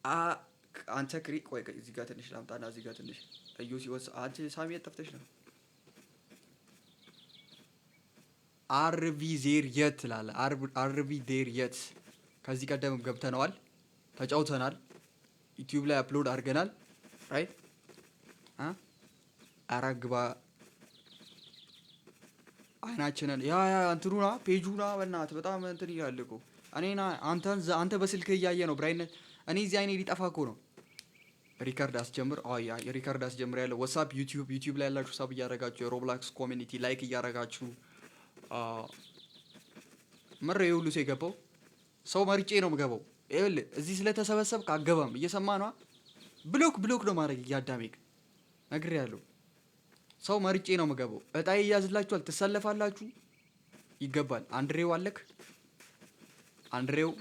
አ አንተ ክሪክ ቆይ እዚህ ጋር ትንሽ ላምጣና እዚህ ጋር ትንሽ እዩ ሲወስ አንቺ ሳሚ ጠፍተሽ ነው። አርቪ ዜር የት ትላለህ? አርቪ ዜር የት ከዚህ ቀደም ገብተነዋል፣ ተጫውተናል፣ ዩቲዩብ ላይ አፕሎድ አድርገናል። ራይት አራግባ አይናችንን ያ እንትኑና ፔጁና በእናትህ በጣም እንትን ይላል እኮ እኔና አንተ በስልክ እያየ ነው ብራይነት። እኔ እዚህ አይኔ ሊጠፋ እኮ ነው። ሪከርድ አስጀምር። ያ የሪከርድ አስጀምር ያለው ዋትስአፕ ዩቲዩብ ላይ ያላችሁ ሳብ እያደረጋችሁ የሮብላክስ ኮሚኒቲ ላይክ እያደረጋችሁ ምር የሁሉ ሰው የገባው ሰው መርጬ ነው የምገባው። ይኸውልህ እዚህ ስለተሰበሰብክ አገባም እየሰማ ነዋ። ብሎክ ነው ማድረግ እያዳሜክ ነግሬሃለሁ። ሰው መርጬ ነው የምገባው። እጣ ይያዝላችኋል፣ ትሰለፋላችሁ፣ ይገባል። አንድሬው አለክ አንድሬው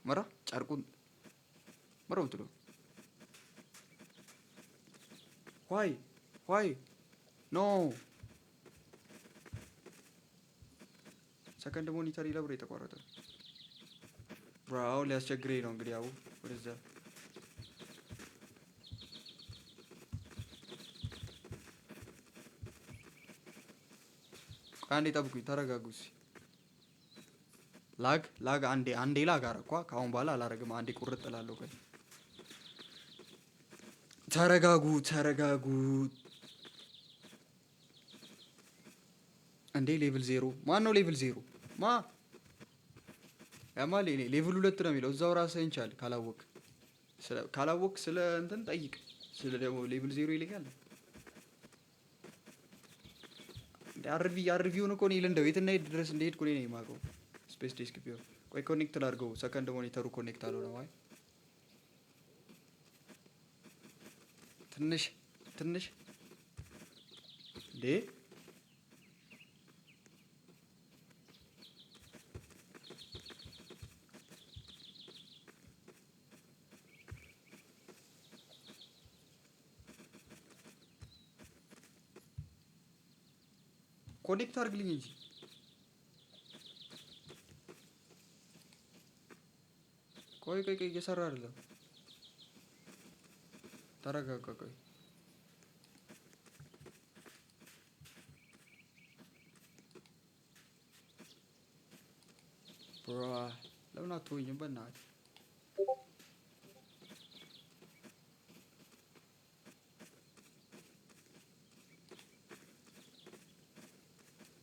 መራ ጨርቁን መራው ትሎ ዋይ ኖ ሰከንድ ሞኒተር ይለብሮ የተቋረጠ ብራው ሊያስቸግረኝ ነው እንግዲህ ያው ወደዛ አንዴ ጠብቁኝ፣ ተረጋጉስ። ላግ አንዴ ላግ አረኳ። ካሁን በኋላ አላረግም። አንዴ ቁርጥ እላለሁ። ቆይ ተረጋጉ። እንዴ ሌቭል 0 ማን ነው? ሌቭል 0 ያማ ሌቭል 2 ነው የሚለው እዛው ራስህን ቻል። ካላወቅ ስለ እንትን ጠይቅ። ስለ ደግሞ ሌቭል 0 ይልካል። አርቪውን እኮ እኔ ልንደው የትና የት ድረስ እንደሄድኩ እኔ ነኝ የማውቀው። ስፔስ ዴስክ ቢሆን ቆይ ኮኔክት ላድርገው። ሰከንድ ሞኒተሩ ኮኔክት አልሆነም። አይ ትንሽ እንዴ ኮኔክት አድርግልኝ እንጂ ቆይ እየሰራ አይደለም። ተረጋጋ። ቆይ ብራ ለምን አትወኝም? በእናትህ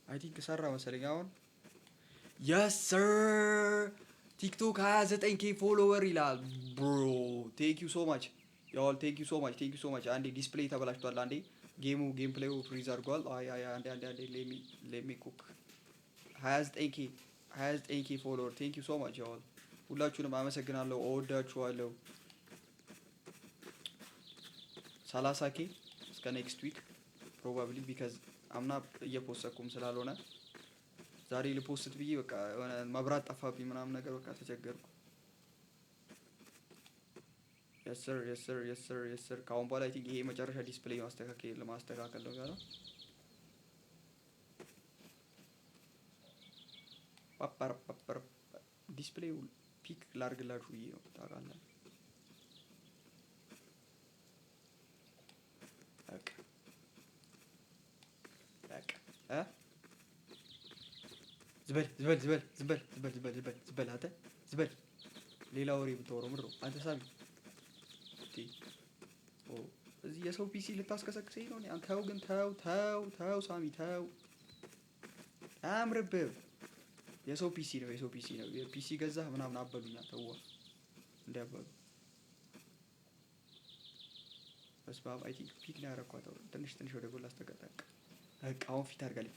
አይ ቲንክ ሰራ መሰለኝ አሁን። የስ ሰር ቲክቶክ 29K ፎሎወር ይላል ብሮ። ቴንክ ዩ ሶ ማች ያው ቴንክ ዩ ሶ ማች። አንዴ ዲስፕሌይ ተበላሽቷል። አንዴ ጌም ፕሌዩ ፍሪዝ አድርጓል። አንዴ ሌሚ ኩክ 29K ፎሎወር ቴንክ ዩ ሶ ማች ያው ሁላችሁንም አመሰግናለሁ። እወዳችኋለሁ። 30K እስከ ኔክስት ዊክ ፕሮባብሊ ቢካዝ አምና እየፖሰትኩም ስላልሆነ ዛሬ ልፖስት ብዬ በቃ የሆነ መብራት ጠፋብኝ ምናምን ነገር በቃ ተቸገርኩ። የስ ሰር ካሁን በኋላ አይ ቲንክ ይሄ መጨረሻ ዲስፕሌይ ለማስተካከል ነው ያለው። ፓፓር ዲስፕሌይ ፒክ ላርግላችሁ ብዬ ነው ታውቃለህ። ዝበል አንተ ዝበል። ሌላ ወሬ ብታወራው ምሮ አንተ ሳሚ እዚህ የሰው ፒሲ ልታስከሰክሰኝ ነው። አንተው ግን ተው ሳሚ ተው፣ አያምርብህም። የሰው ፒሲ ነው የፒሲ ገዛህ ምናምን አበሉኛ። ተዋ እንዲያበሉ በስባብ አይ ቲንክ ፒክ ላይ ያረኳት ትንሽ ወደ ጎል አስተቀጣቅ በቃ አሁን ፊት አድርጋለች።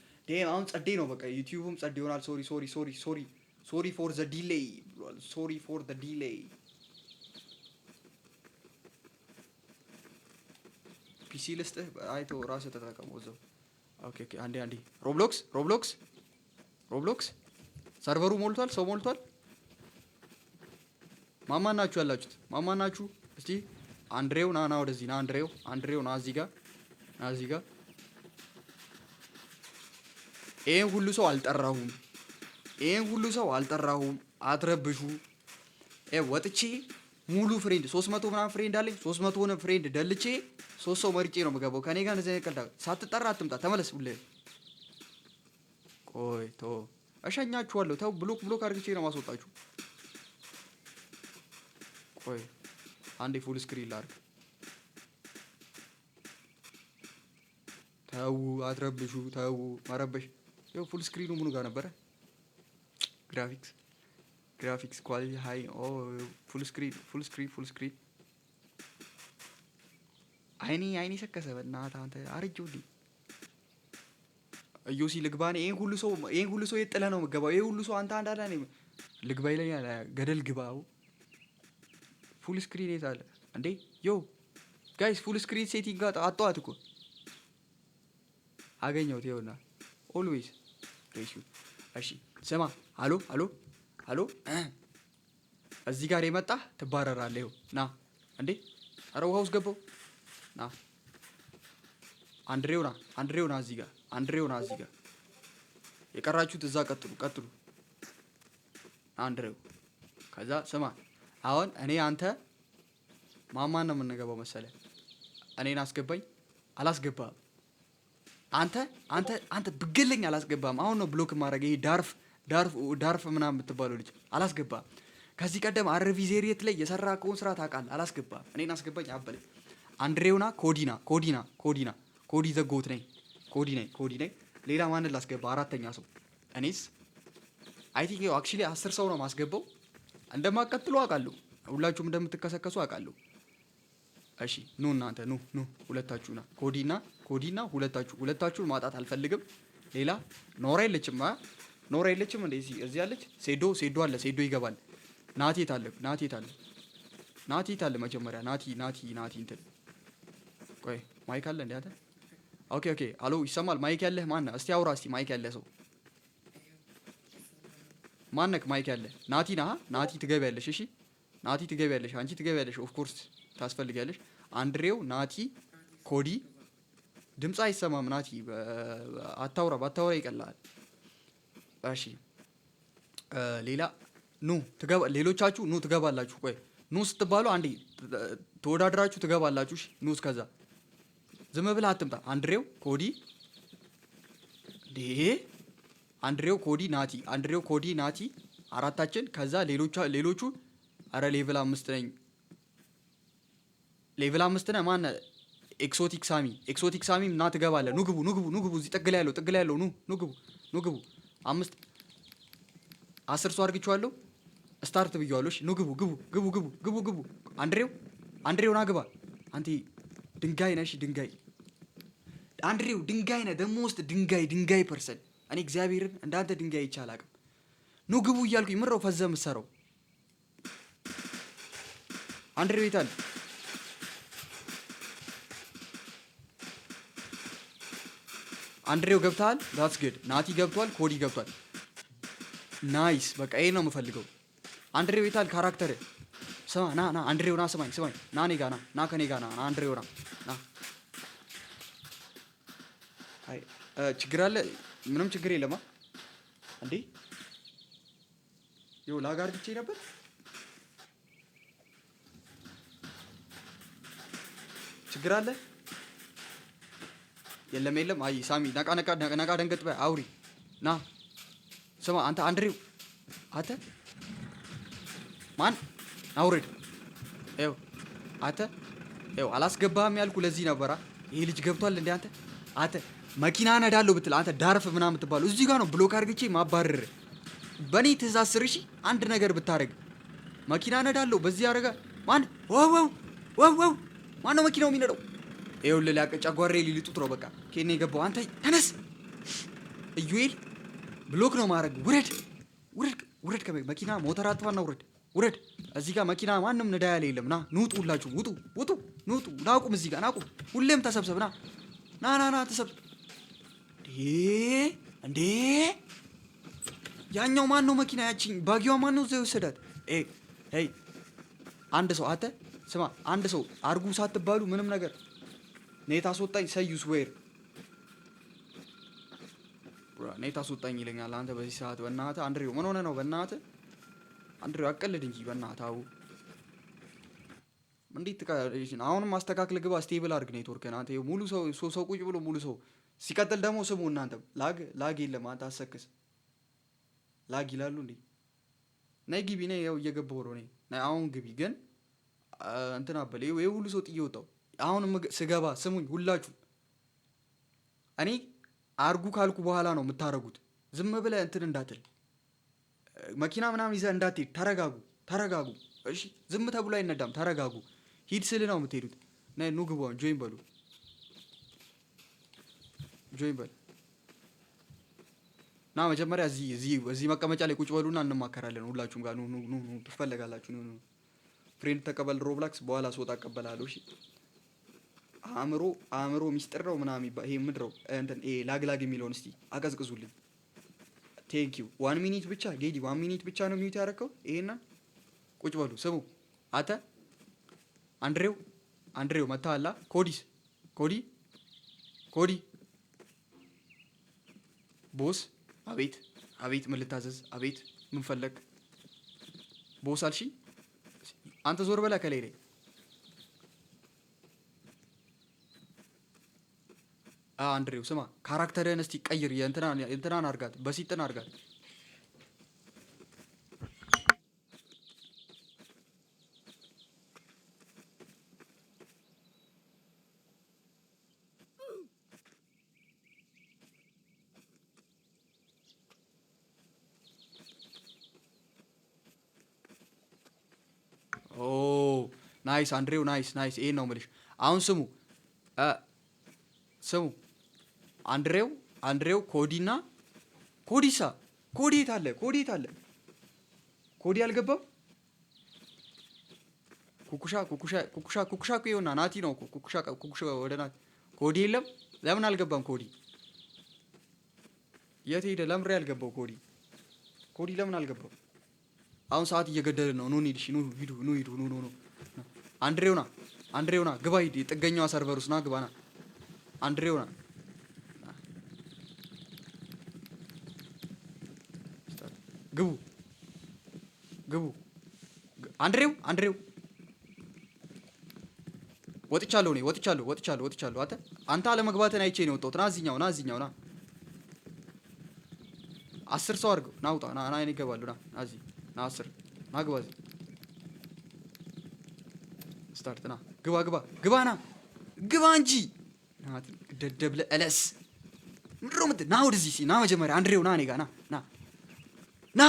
አሁን ጸዴ ነው በቃ ዩቲዩብም ጸዴ ይሆናል። ሶሪ ፎር ዘ ዲሌይ ብሏል። ሶሪ ፎር ዘ ዲሌይ። ፒሲ ልስጥህ አይተው ራስህ ተጠቀመው እዛው። ኦኬ አንዴ ሮብሎክስ ሰርቨሩ ሞልቷል፣ ሰው ሞልቷል። ማማን ናችሁ ያላችሁት? ማማን ናችሁ? እስቲ አንድሬው ና ወደዚህ ና። አንድሬው ና እዚህ ጋር ይሄን ሁሉ ሰው አልጠራሁም። ይሄን ሁሉ ሰው አልጠራሁም። አትረብሹ። ወጥቼ ሙሉ ፍሬንድ 300 ምናምን ፍሬንድ አለኝ። 300 ፍሬንድ ደልቼ 3 ሰው መርጬ ነው የምገባው። ከኔ ጋር እንደዚህ ቀልዳ ሳትጠራ አትምጣ። ተመለስ ብለህ ቆይ እሸኛችኋለሁ። ተው ብሎክ አድርግቼ ነው ማስወጣችሁ። ቆይ አንዴ ፉል ስክሪን ላድርግ። ተው አትረብሹ። ተው መረበሽ። ይኸው ፉል ስክሪኑ ምኑ ጋር ነበረ? ግራፊክስ ኳሊቲ ሃይ። ፉል ስክሪን። አይኔ ሰከሰ። በእናትህ አንተ አረጀው እንዴ? እዮሲ ልግባኔ። ይሄን ሁሉ ሰው የጥለህ ነው የምገባው። ይሄ ሁሉ ሰው አንተ አንዳላ ነው ልግባ ይለኛል። ገደል ግባው። ፉል ስክሪን የት አለ እንዴ? ጋይስ ፉል ስክሪን ሴቲንግ ጋር አጣዋት እኮ አገኘሁት። ይኸውና ኦልዌይስ ሬሽዮ። እሺ ስማ፣ አሎ እዚህ ጋር የመጣ ትባረራለህ። ይኸው ና እንዴ! ኧረ ውሃ ውስጥ ገባው። ና አንድሬው ና እዚህ ጋር የቀራችሁት እዛ ቀጥሉ። አንድሬው ከዛ ስማ፣ አሁን እኔ አንተ ማማን ነው የምንገባው መሰለህ? እኔን አስገባኝ። አላስገባም። አንተ ብገለኝ አላስገባም። አሁን ነው ብሎክ ማድረግ። ይሄ ዳርፍ ምናምን የምትባለው ልጅ አላስገባም። ከዚህ ቀደም አርቪ ዜሪየት ላይ የሰራ ከሆን ስራ ታውቃለህ። አላስገባም። እኔን አስገባኝ አበለኝ። አንድሬውና ኮዲ ዘጎት ነኝ። ኮዲ ነኝ። ሌላ ማንን ላስገባ? አራተኛ ሰው እኔስ አይ ቲንክ አክቹሊ 10 ሰው ነው ማስገባው። እንደማቀጥሉ አውቃለሁ። ሁላችሁም እንደምትከሰከሱ አውቃለሁ። እሺ እናንተ ሁለታችሁና ኮዲና ሁለታችሁን ማጣት አልፈልግም። ሌላ ኖራ የለችም እንዴ? እዚህ አለች። ሴዶ አለ። ሴዶ ይገባል። ናቲ አለ። መጀመሪያ ናቲ እንትን ቆይ ማይክ አለ እንዴ? አንተ ኦኬ አሎ ይሰማል? ማይክ ያለህ ማነህ? እስቲ አውራ እስቲ። ማይክ ያለህ ሰው ማነክ? ማይክ ያለህ ናቲ ትገቢያለሽ። እሺ ናቲ ትገቢያለሽ። አንቺ ትገቢያለሽ። ኦፍ ኮርስ ታስፈልጊያለሽ። አንድሬው፣ ናቲ፣ ኮዲ ድምፅ አይሰማም። ናቲ ባታወራ ይቀላል። እሺ ሌላ ሌሎቻችሁ ትገባላችሁ። ቆይ ስትባሉ አንዴ ተወዳድራችሁ ትገባላችሁ። እሺ እስከዛ ዝም ብለህ አትምጣ። አንድሬው፣ ኮዲ፣ ናቲ አራታችን። ከዛ ሌሎቹ አረ ሌቭል 5 ነኝ። ሌቭል 5 ነህ ማነህ? ኤክሶቲክ ሳሚ ና ትገባለህ። ኑ ግቡ። እዚህ ጥግ ላይ ያለው ኑ ግቡ። 10 ሰው አድርግቼዋለሁ። ስታርት ብዬዋለሁ። እሺ ኑ ግቡ። አንድሬው ና ግባ። አንተ ድንጋይ ነሽ። አንድሬው ድንጋይ ነህ። ደግሞ ውስጥ ድንጋይ ፐርሰን። እኔ እግዚአብሔርን እንዳንተ ድንጋይ ይቻል አቅም ኑ ግቡ እያልኩኝ ምረው ፈዘ የምትሰራው አንድሬው ይታል። አንድሬው ገብቷል። ዳትስ ጉድ። ናቲ ገብቷል። ኮዲ ገብቷል። ናይስ። በቃ ይሄ ነው የምፈልገው። አንድሬው ይታል። ካራክተር ስማ። ና አንድሬው ና ስማኝ። ና እኔ ጋር ና ከኔ ጋር ና አንድሬው ና። አይ ችግር አለ? ምንም ችግር የለማ እንዴ። ይኸው ላጋር ብቻ ነበር። ችግር አለ? የለም። አይ ሳሚ ነቃ ደንገጥ በይ። አውሪ ና ስማ። አንተ አንድሬው አንተ ማን አውርድ። ይኸው አንተ አላስገባህም ያልኩ ለዚህ ነበራ። ይሄ ልጅ ገብቷል እንዴ? አንተ መኪና ነዳለሁ ብትል አንተ ዳርፍ ምናምን የምትባለው እዚህ ጋር ነው ብሎክ አድርግቼ ማባረር። በእኔ ትእዛዝ ስር እሺ። አንድ ነገር ብታደርግ መኪና ነዳለሁ በዚህ ያደረጋ ማን? ዋው ማን ነው መኪናው የሚነዳው? ይኸውልህ ጨጓሬ ሊልጡት ነው። በቃ ከኔ የገባው አንተ ተነስ። ኢዩኤል ብሎክ ነው ማድረግ። ውረድ ከመኪና ሞተር አጥፋና ውረድ። እዚህ ጋር መኪና ማንም ነዳ ያለ የለም። ና ንውጡ፣ ሁላችሁም ውጡ። ናቁም፣ እዚህ ጋር ናቁም። ሁሌም ተሰብሰብ። ና ተሰብሰብ። እንዴ ያኛው ማን ነው መኪና? ያቺኝ ባጊዋ ማን ነው? እዛ የወሰዳት? አንድ ሰው አንተ ስማ፣ አንድ ሰው አርጉ ሳትባሉ ምንም ነገር ኔት አስወጣኝ። ሰዩስ ዌር እኔ ታስወጣኝ ይለኛል። አንተ በዚህ ሰዓት በእናትህ አንድሬው ምን ሆነ ነው? በእናትህ አንድሬው አቀልድ እንጂ በእናትህ አው እንዴት አሁንም ማስተካከል ግባ። ስቴብል አድርግ ኔትወርክን አንተ ሙሉ ሰው ቁጭ ብሎ ሙሉ ሰው ሲቀጥል ደግሞ ስሙ እናንተ ላግ የለም። አንተ አሰክስ ላግ ይላሉ እንዴ? ነይ ግቢ ነይ። ያው እየገባሁ ነው ነይ አሁን ግቢ። ግን እንትን አበለ ይሄ ሁሉ ሰው ጥዬ ወጣው። አሁን ስገባ ስሙኝ ሁላችሁ እኔ አርጉ ካልኩ በኋላ ነው የምታረጉት። ዝም ብለህ እንትን እንዳትል መኪና ምናምን ይዘህ እንዳትሄድ። ተረጋጉ እሺ። ዝም ተብሎ አይነዳም። ተረጋጉ። ሂድ ስል ነው የምትሄዱት። ነይ ኑ ግቡ። ጆይን በሉ ጆይን በል ና መጀመሪያ እዚህ መቀመጫ ላይ ቁጭ በሉና እንማከራለን። ሁላችሁም ጋር ኑ ትፈለጋላችሁ። ኑ ፍሬንድ ተቀበል ሮብላክስ በኋላ ስወጣ እቀበላለሁ። እሺ አእምሮ ሚስጥር ነው ምናምን ይሄ ምድረው እንትን ይሄ ላግላግ የሚለውን እስቲ አቀዝቅዙልኝ። ቴንክ ዩ 1 ሚኒት ብቻ ጌዲ 1 ሚኒት ብቻ ነው ሚዩት ያደረከው። ይሄና ቁጭ በሉ ስሙ። አተ አንድሬው መታላ ኮዲ ቦስ አቤት ምን ልታዘዝ? አቤት ምን ፈለግ? ቦስ አልሺ አንተ ዞር በላ ከላይ ላይ አንድሬው ስማ፣ ካራክተርህን እስቲ ቀይር። የእንትናን አርጋት፣ በሲጥን አርጋት። ኦ ናይስ አንድሬው፣ ናይስ። ይሄን ነው የምልሽ። አሁን ስሙ አንድሬው ኮዲና ኮዲሳ ኮዲ የት አለ? ኮዲ አልገባም። ኩኩሻ እኮ ይኸውና ናቲ ነው እኮ ኩኩሻ ወደ ናቲ። ኮዲ የለም። ለምን አልገባም? የት ሄደ? ለምን ያልገባው ኮዲ ለምን አልገባም? አሁን ሰዓት እየገደልን ነው። ኑ እንሂድ። እሺ ኑ። አንድሬውና ግባ። ሂድ የጥገኛዋ ሰርቨር ውስጥ ና ግባና አንድሬውና ግቡ። አንድሬው ወጥቻለሁ። አንተ አለመግባትን አይቼ ነው የወጣሁት። ና እዚህኛው ና 10 ሰው አድርገው ና ውጣ። ና እኔ እገባለሁ። ና እዚህ ና 10 ና ግባ። እዚህ ስታርት ና ግባ ና ግባ እንጂ ደደብለ እለስ ምንድነው የምትል? ና ወደዚህ ና መጀመሪያ አንድሬው ና እኔ ጋር ና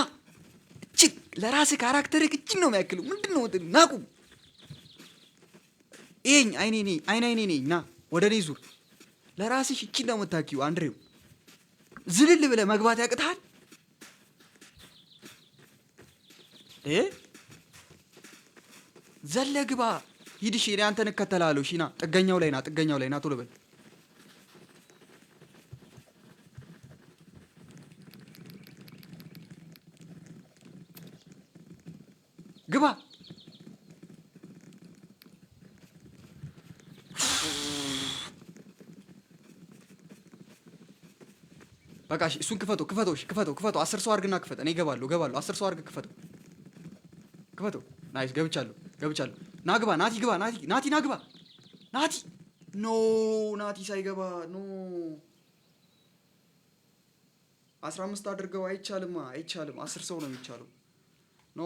እጅግ ለራስህ ካራክተርህ እጅግ ነው የሚያክለው። ምንድነው የምትል? ና ቁም። ይሄኝ አይኔ ነኝ። ና ወደ እኔ ዙር። ለራስሽ እጅግ ነው የምታኪው። አንድሬው ዝልል ብለህ መግባት ያቅትሃል? ዘለ ግባ። ሂድ። እሺ እኔ አንተን እከተላለሁ። እሺ ና ጥገኛው ላይ ና ቶሎ በል። ግባ። በቃ እሺ እሱን ክፈተው። እሺ ክፈተው። 10 ሰው አድርግና ክፈት። እኔ እገባለሁ። 10 ሰው አድርግ ክፈተው። ናይስ ገብቻለሁ። ና ግባ። ናቲ ግባ። ናቲ ና ግባ። ናቲ ሳይገባ 15 አድርገው። አይቻልም። 10 ሰው ነው የሚቻለው። ኖ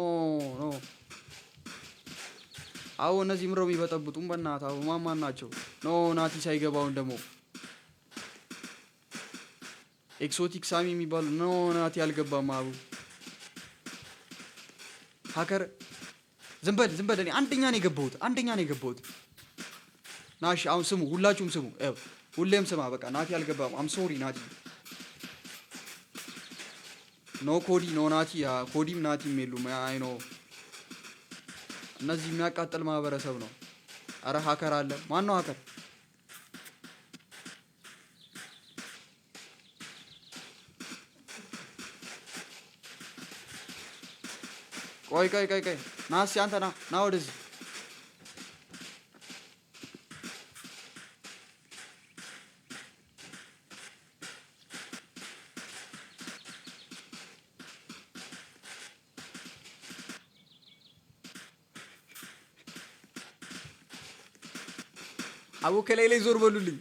አዎ እነዚህ ምረው የሚበጠብጡም በእናትህ አዎ ማማን ናቸው? ናቲ ሳይገባውን ደግሞ ኤክሶቲክ ሳሚ የሚባሉ ናቲ አልገባም። አቡ ሀከር ዝም በል። እኔ አንደኛ ነው የገባሁት። ናሽ አሁን ስሙ፣ ሁላችሁም ስሙ። ሁሌም ስማ። በቃ ናቲ አልገባም። አም ሶሪ ናቲ። ኮዲ ናቲ። ኮዲም ናቲም የሉም። አይ ኖ እነዚህ የሚያቃጥል ማህበረሰብ ነው። አረ ሀከር አለ። ማን ነው ሀከር? ቆይ ና እስኪ አንተ ና ወደዚህ። አቦ ከላይ ላይ ዞር በሉልኝ።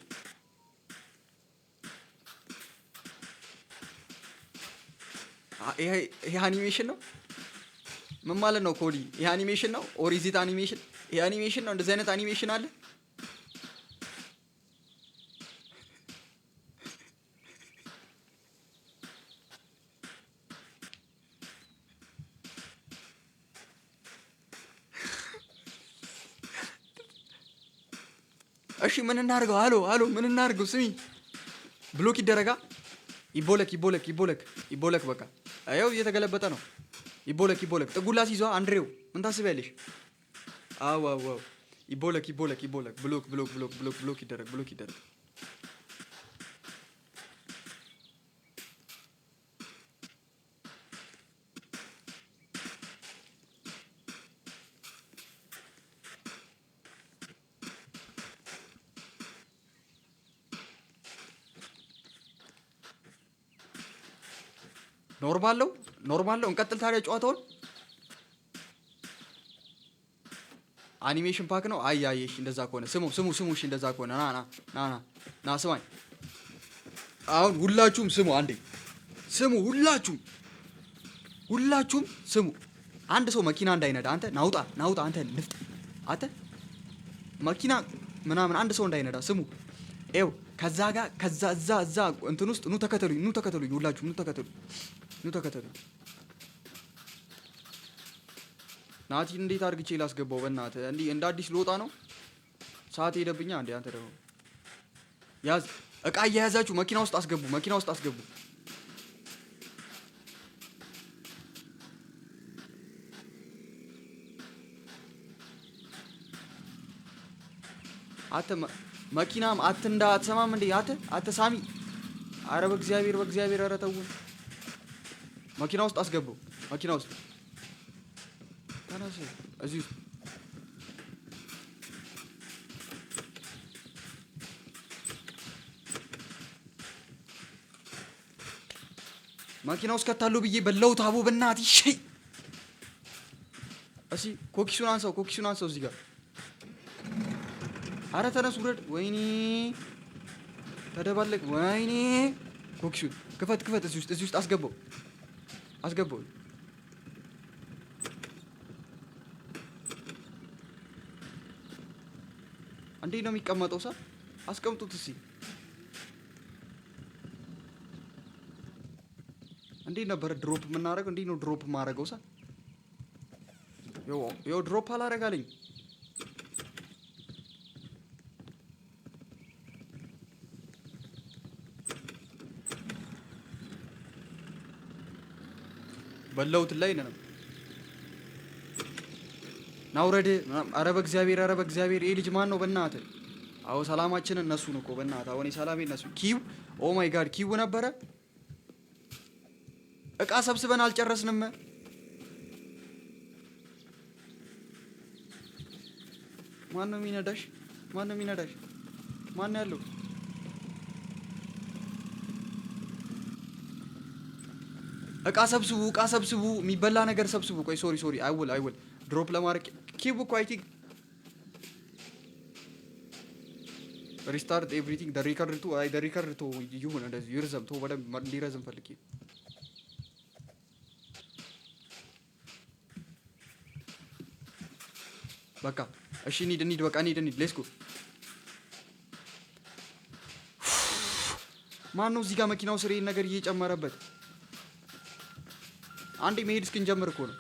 ይሄ አኒሜሽን ነው? ምን ማለት ነው ኮዲ? ይሄ አኒሜሽን ነው? ኦሪዚት አኒሜሽን? ይሄ አኒሜሽን ነው? እንደዚህ አይነት አኒሜሽን አለ? እሺ ምን እናድርገው? አሎ ምን እናድርገው? ስሚ ብሎክ ይደረጋ። ይቦለክ በቃ አየው እየተገለበጠ ነው። ይቦለክ ጥጉላስ ይዟ አንድሬው ምን ታስቢያለሽ? አዎ ይቦለክ ብሎክ ይደረግ ኖርማል ነው። እንቀጥል ታዲያ ጨዋታውን። አኒሜሽን ፓክ ነው። እሺ እንደዛ ከሆነ ስሙ እሺ እንደዛ ከሆነ ና ስማኝ። አሁን ሁላችሁም ስሙ አንዴ ስሙ። ሁላችሁም ስሙ። አንድ ሰው መኪና እንዳይነዳ አንተ ናውጣ አንተ ንፍጥ አንተ መኪና ምናምን አንድ ሰው እንዳይነዳ ስሙ። ኤው ከዛ እዛ እንትን ውስጥ ኑ ተከተሉኝ ሁላችሁም ኑ ተከተሉኝ። ናቲ እንዴት አድርግቼ ላስገባው? በእናትህ እንደ አዲስ ልወጣ ነው። ሰዓት ሄደብኛ እንዴ አንተ ደግሞ ያዝ። እቃ እየያዛችሁ መኪና ውስጥ አስገቡ። አተ መኪናም አትንዳ አትሰማም እንዴ አተ ሳሚ። አረ በእግዚአብሔር ኧረ ተውን። መኪና ውስጥ አስገቡ። መኪና ውስጥ ተነስ። እዚህ ውስጥ መኪና ውስጥ ከታለው ብዬ በለውት። አቦ በእናትህ እሺ። እሺ ኮኪሱን አንሳው እዚህ ጋር። አረ ተነስ ውረድ። ወይኔ ተደባለቅ። ወይኔ ኮኪሱን ክፈት። እዚህ ውስጥ አስገባው። እንዴት ነው የሚቀመጠው? አስቀምጡት እስኪ። እንዴት ነበር ድሮፕ የምናደርገው? እንዴት ነው ድሮፕ የማደርገው? ይኸው ድሮፕ አላደርጋለኝ። በለውት ላይ ነን። ናውረድ። አረ በእግዚአብሔር ይሄ ልጅ ማን ነው? በእናትህ አዎ ሰላማችንን እነሱን እኮ በእናትህ አሁን ሰላሜ እነሱ ኪው። ኦ ማይ ጋድ ኪው ነበረ። እቃ ሰብስበን አልጨረስንም። ማን ነው የሚነዳሽ? ማን ያለው? እቃ ሰብስቡ። የሚበላ ነገር ሰብስቡ። ቆይ ሶሪ አይውል ድሮፕ ለማድረግ ኪቡ እኮ አይ ቲንክ ሪስታርት ኤቭሪቲንግ ደ ሪከርድ ቶ ይሁን እንደዚህ ይርዘም ቶ በደንብ እንዲረዝም ፈልጌ። በቃ እሺ እንሂድ በቃ እንሂድ ሌትስ ጎ። ማን ነው እዚህ ጋር መኪናው ስር ይሄን ነገር እየጨመረበት? አንዴ መሄድ እስክንጀምር እኮ ነው።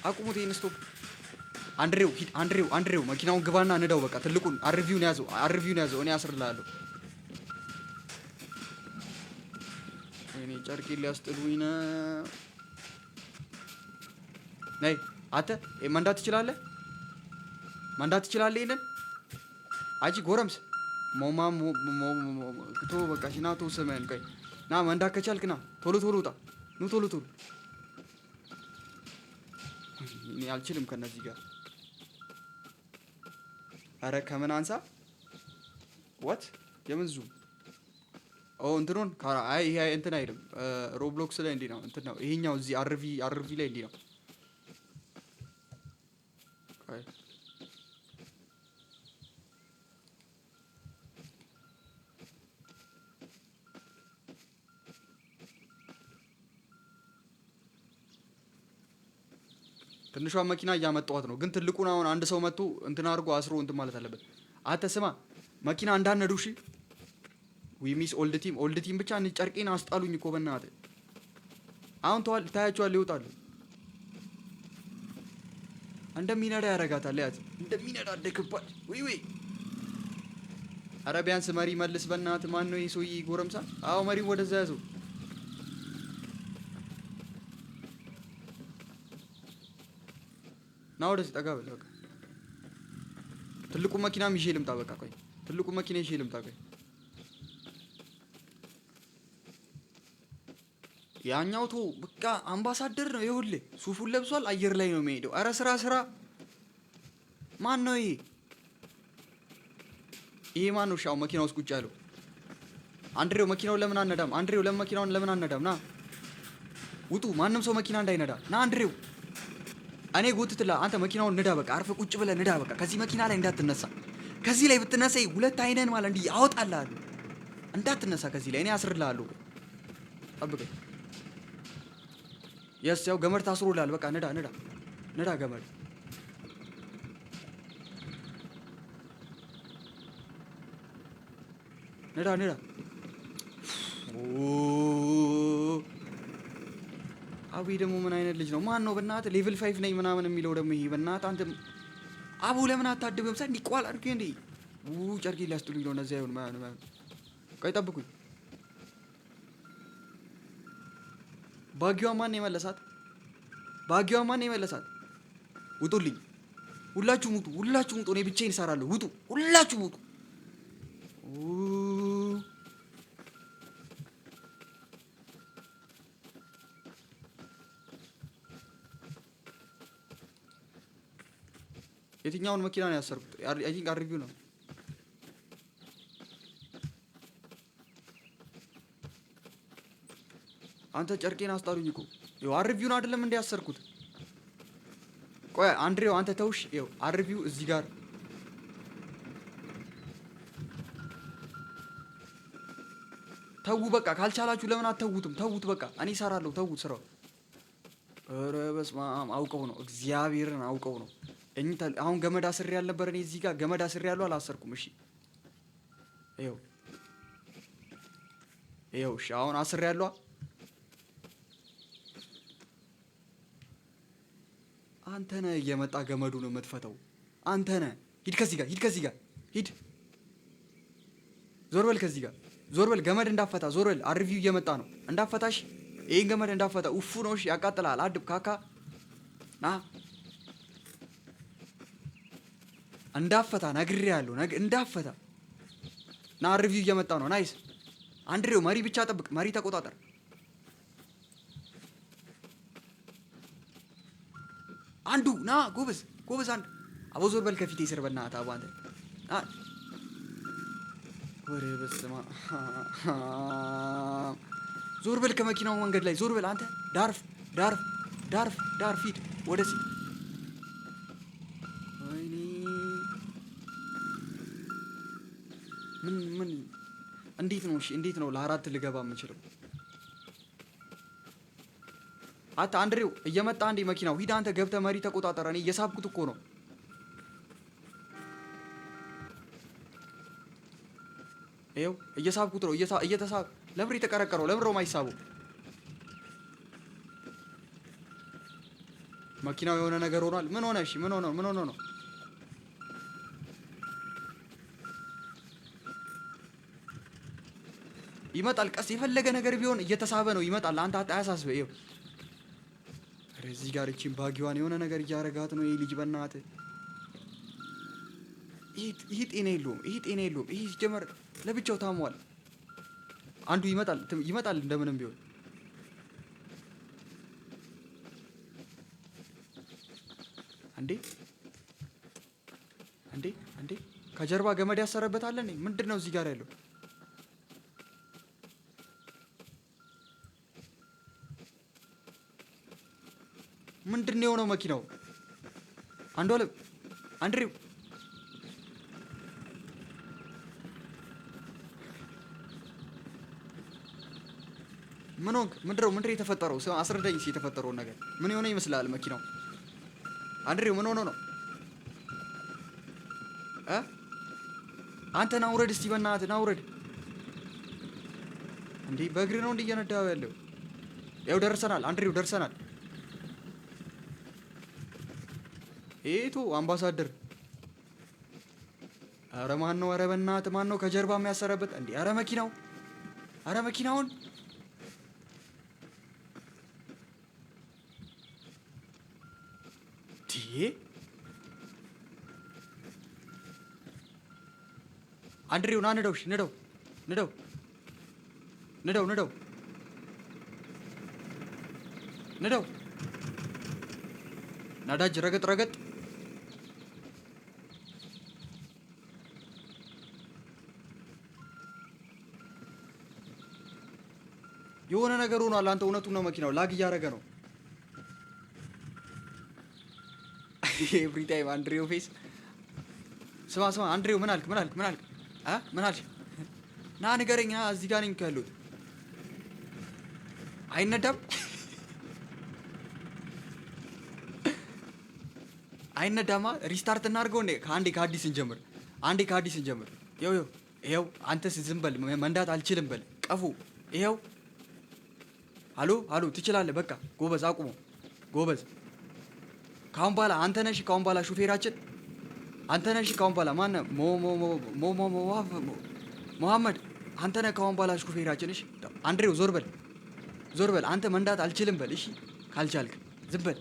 አቁሙት ይሄን ስቶፕ። አንድሬው መኪናውን ግባና ንዳው። በቃ ትልቁን አርቪውን ያዘው። እኔ አስርልሃለሁ። እኔ ጨርቄ ሊያስጥሉኝ ነው። ነይ አንተ መንዳት ትችላለህ? ይሄንን አጂ ጎረምስ ቶ በቃ ና ቶ ሰማያን ቆይ ና መንዳት ከቻልክ ና ቶሎ ውጣ። ቶሎ እኔ አልችልም ከነዚህ ጋር። አረ ከምን አንሳ ዋት የምን ዙም እንትኑን ይሄ እንትን አይልም። ሮብሎክስ ላይ እንዲህ ነው እንትን ነው ይሄኛው። እዚህ አርቪ ላይ እንዲህ ነው። ቆይ ትንሿን መኪና እያመጣኋት ነው፣ ግን ትልቁን አሁን አንድ ሰው መጥቶ እንትን አድርጎ አስሮ እንትን ማለት አለበት። አንተ ስማ መኪና እንዳነዱ እሺ። ዊ ሚስ ኦልድ ቲም ብቻ ጨርቄን አስጣሉኝ እኮ በእናትህ። አሁን ታያቸዋለህ፣ ይወጣሉ። እንደሚነዳ ያረጋታል። ያት እንደሚነዳ ደክባል። ወይ ወይ ኧረ ቢያንስ መሪ መልስ በእናትህ። ማን ነው ይሄ ሰውዬ? ጎረምሳ። አዎ መሪ ወደዛ ያዘው። ና ወደዚህ ጠጋ በል። በቃ ትልቁ መኪናም ይዤ ልምጣ። በቃ ቆይ ትልቁ መኪና ይዤ ልምጣ። ቆይ ያኛው ቶ በቃ አምባሳደር ነው። ይኸውልህ ሱፉን ለብሷል፣ አየር ላይ ነው የሚሄደው። አረ ስራ ስራ። ማን ነው ይሄ? ይሄ ማን ነው? ሻው መኪና ውስጥ ቁጭ ያለው አንድሬው። መኪናውን ለምን አነዳም? አንድሬው መኪናውን ለምን አነዳም? ና ውጡ። ማንም ሰው መኪና እንዳይነዳ። ና አንድሬው፣ እኔ ጎትትላ። አንተ መኪናውን ንዳ። በቃ አርፈህ ቁጭ ብለህ ንዳ። በቃ ከዚህ መኪና ላይ እንዳትነሳ። ከዚህ ላይ ብትነሳ ሁለት አይነን ማለት እንዲህ ያወጣልሃል። እንዳትነሳ ከዚህ ላይ እኔ አስርልሃለሁ። ጠብቀኝ። የስ ያው ገመድ ታስሮልሃል። በቃ ንዳ ንዳ ንዳ። ገመድ ንዳ ንዳ። አቡ ደግሞ ምን አይነት ልጅ ነው? ማን ነው በእናትህ? ሌቭል 5 ነኝ ምናምን የሚለው ደግሞ ይሄ በእናትህ። አንተ አቡ ለምን አታድብም? ሰ እንዲቋል አድርጌ እንዴ ጨርቄ ሊያስጥሉኝ ነው እነዚያ። ይሁን ማን ቆይ ጠብቁኝ። ባጊዋ ማን የመለሳት? ባጊዋ ማን የመለሳት? ውጡልኝ! ሁላችሁም ውጡ! ሁላችሁም ውጡ! እኔ ብቻዬን እሰራለሁ። ውጡ! ሁላችሁም ውጡ! የትኛውን መኪና ነው ያሰርኩት? አይ ቲንክ አርቪው ነው። አንተ ጨርቄን አስጣሉኝ እኮ። ይኸው አርቪውን አይደለም እንደ ያሰርኩት። ቆይ አንድሬው አንተ ተውሽ። ይኸው አርቪው እዚህ ጋር ተው። በቃ ካልቻላችሁ ለምን አትተውትም? ተውት በቃ እኔ እሰራለሁ። ተውት ስራው። ኧረ በስመ አብ! አውቀው ነው፣ እግዚአብሔርን አውቀው ነው። አሁን ገመድ አስሬ ያልነበር? እኔ እዚህ ጋር ገመድ አስሬ ያለው አላሰርኩም። እሺ ይኸው ይኸው። እሺ አሁን አስሬ ያለው አንተ ነህ። እየመጣ ገመዱን የምትፈተው አንተ ነህ። ሂድ ከዚህ ጋር፣ ሂድ ከዚህ ጋር፣ ሂድ። ዞር በል ከዚህ ጋር፣ ዞር በል። ገመድ እንዳፈታ ዞር በል። አርቪው እየመጣ ነው። እንዳፈታሽ ይሄን ገመድ እንዳፈታ። ኡፉ ነው። እሺ ያቃጥላል። አድብ ካካ ና እንዳፈታ ነግሬሃለሁ። እንዳፈታ ና። አርቪው እየመጣ ነው። ናይስ አንድሬው። መሪ ብቻ ጠብቅ። መሪ ተቆጣጠር። አንዱ ና ጎበዝ፣ ጎበዝ። አንድ አቦ ዞር በል ከፊቴ ስር በእናትህ። አቦ አንተ ወሬ በስማ ዞር በል ከመኪናው መንገድ ላይ ዞር በል አንተ። ዳርፍ ዳርፍ ዳርፍ ዳርፍ። ሂድ ወደዚህ። ወይኔ ምን እንዴት ነው? እሺ እንዴት ነው ለአራት ልገባ የምችለው? አታ አንድሬው እየመጣ አንዴ መኪናው። ሂድ አንተ ገብተህ መሪ ተቆጣጠረ። እኔ እየሳብኩት እኮ ነው። ይኸው እየሳብኩት ነው። እየተሳብ ለምር የተቀረቀረው ለምር ነው የማይሳበው? መኪናው የሆነ ነገር ሆኗል። ምን ሆነ? እሺ ምን ሆነ ነው? ይመጣል። ቀስ የፈለገ ነገር ቢሆን እየተሳበ ነው ይመጣል። አንተ አያሳስበህ። ይኸው እዚህ ጋር እቺን ባጊዋን የሆነ ነገር እያረጋት ነው ይሄ ልጅ በእናትህ። ይሄ ጤና የለውም። ይሄ ሲጀመር ለብቻው ታሟል። አንዱ ይመጣል እንደምንም ቢሆን። አንዴ ከጀርባ ገመድ ያሰረበታል። ምንድን ነው እዚህ ጋር ያለው? ምንድን ነው የሆነው? መኪናው አንዱ አለ አንድሬው ምን ሆንክ? ምንድነው የተፈጠረው? አስረዳኝ እስኪ የተፈጠረውን ነገር። ምን የሆነ ይመስላል መኪናው? አንድሬው ምን ሆኖ ነው? አንተ ና ውረድ እስቲ በእናትህ ና ውረድ። እንዴ በእግር ነው እንዴ እየነዳኸው ያለው? ያው ደርሰናል አንድሬው ደርሰናል። ኤቶ አምባሳደር። አረ ማን ነው? አረ በእናትህ ማን ነው ከጀርባ የሚያሰረበት እንዴ? አረ መኪናው፣ አረ መኪናውን አንድሬው ና ንደው፣ ንደው ንደው ንደው ንደው ንደው። ነዳጅ ረገጥ ረገጥ። የሆነ ነገር ሆኗል። አንተ እውነቱን ነው። መኪናው ላግ እያደረገ ነው። ኤቭሪ ታይም አንድሬው ፌስ። ስማ ስማ አንድሬው ምን አልክ? ምን አልክ? ምን አልክ? ምን አልክ? ና ንገረኝ። እዚህ ጋር ነኝ ያለሁት። አይነዳም አይነዳማ። ሪስታርት እናድርገው እንዴ? ከአዲስ እንጀምር። አንዴ ከአዲስ እንጀምር። ይኸው አንተስ ዝም በል። መንዳት አልችልም በል ቀፉ። ይኸው አሎ ትችላለህ። በቃ ጎበዝ፣ አቁሞ ጎበዝ። ካሁን በኋላ አንተ ነሽ። ካሁን በኋላ ሹፌራችን አንተ ነሽ። ካሁን በኋላ ማነው? መሐመድ አንተ ነህ ካሁን በኋላ ሹፌራችን። እሺ አንድሬው ዞር በል፣ ዞር በል። አንተ መንዳት አልችልም በል። እሺ ካልቻልክ ዝም በል።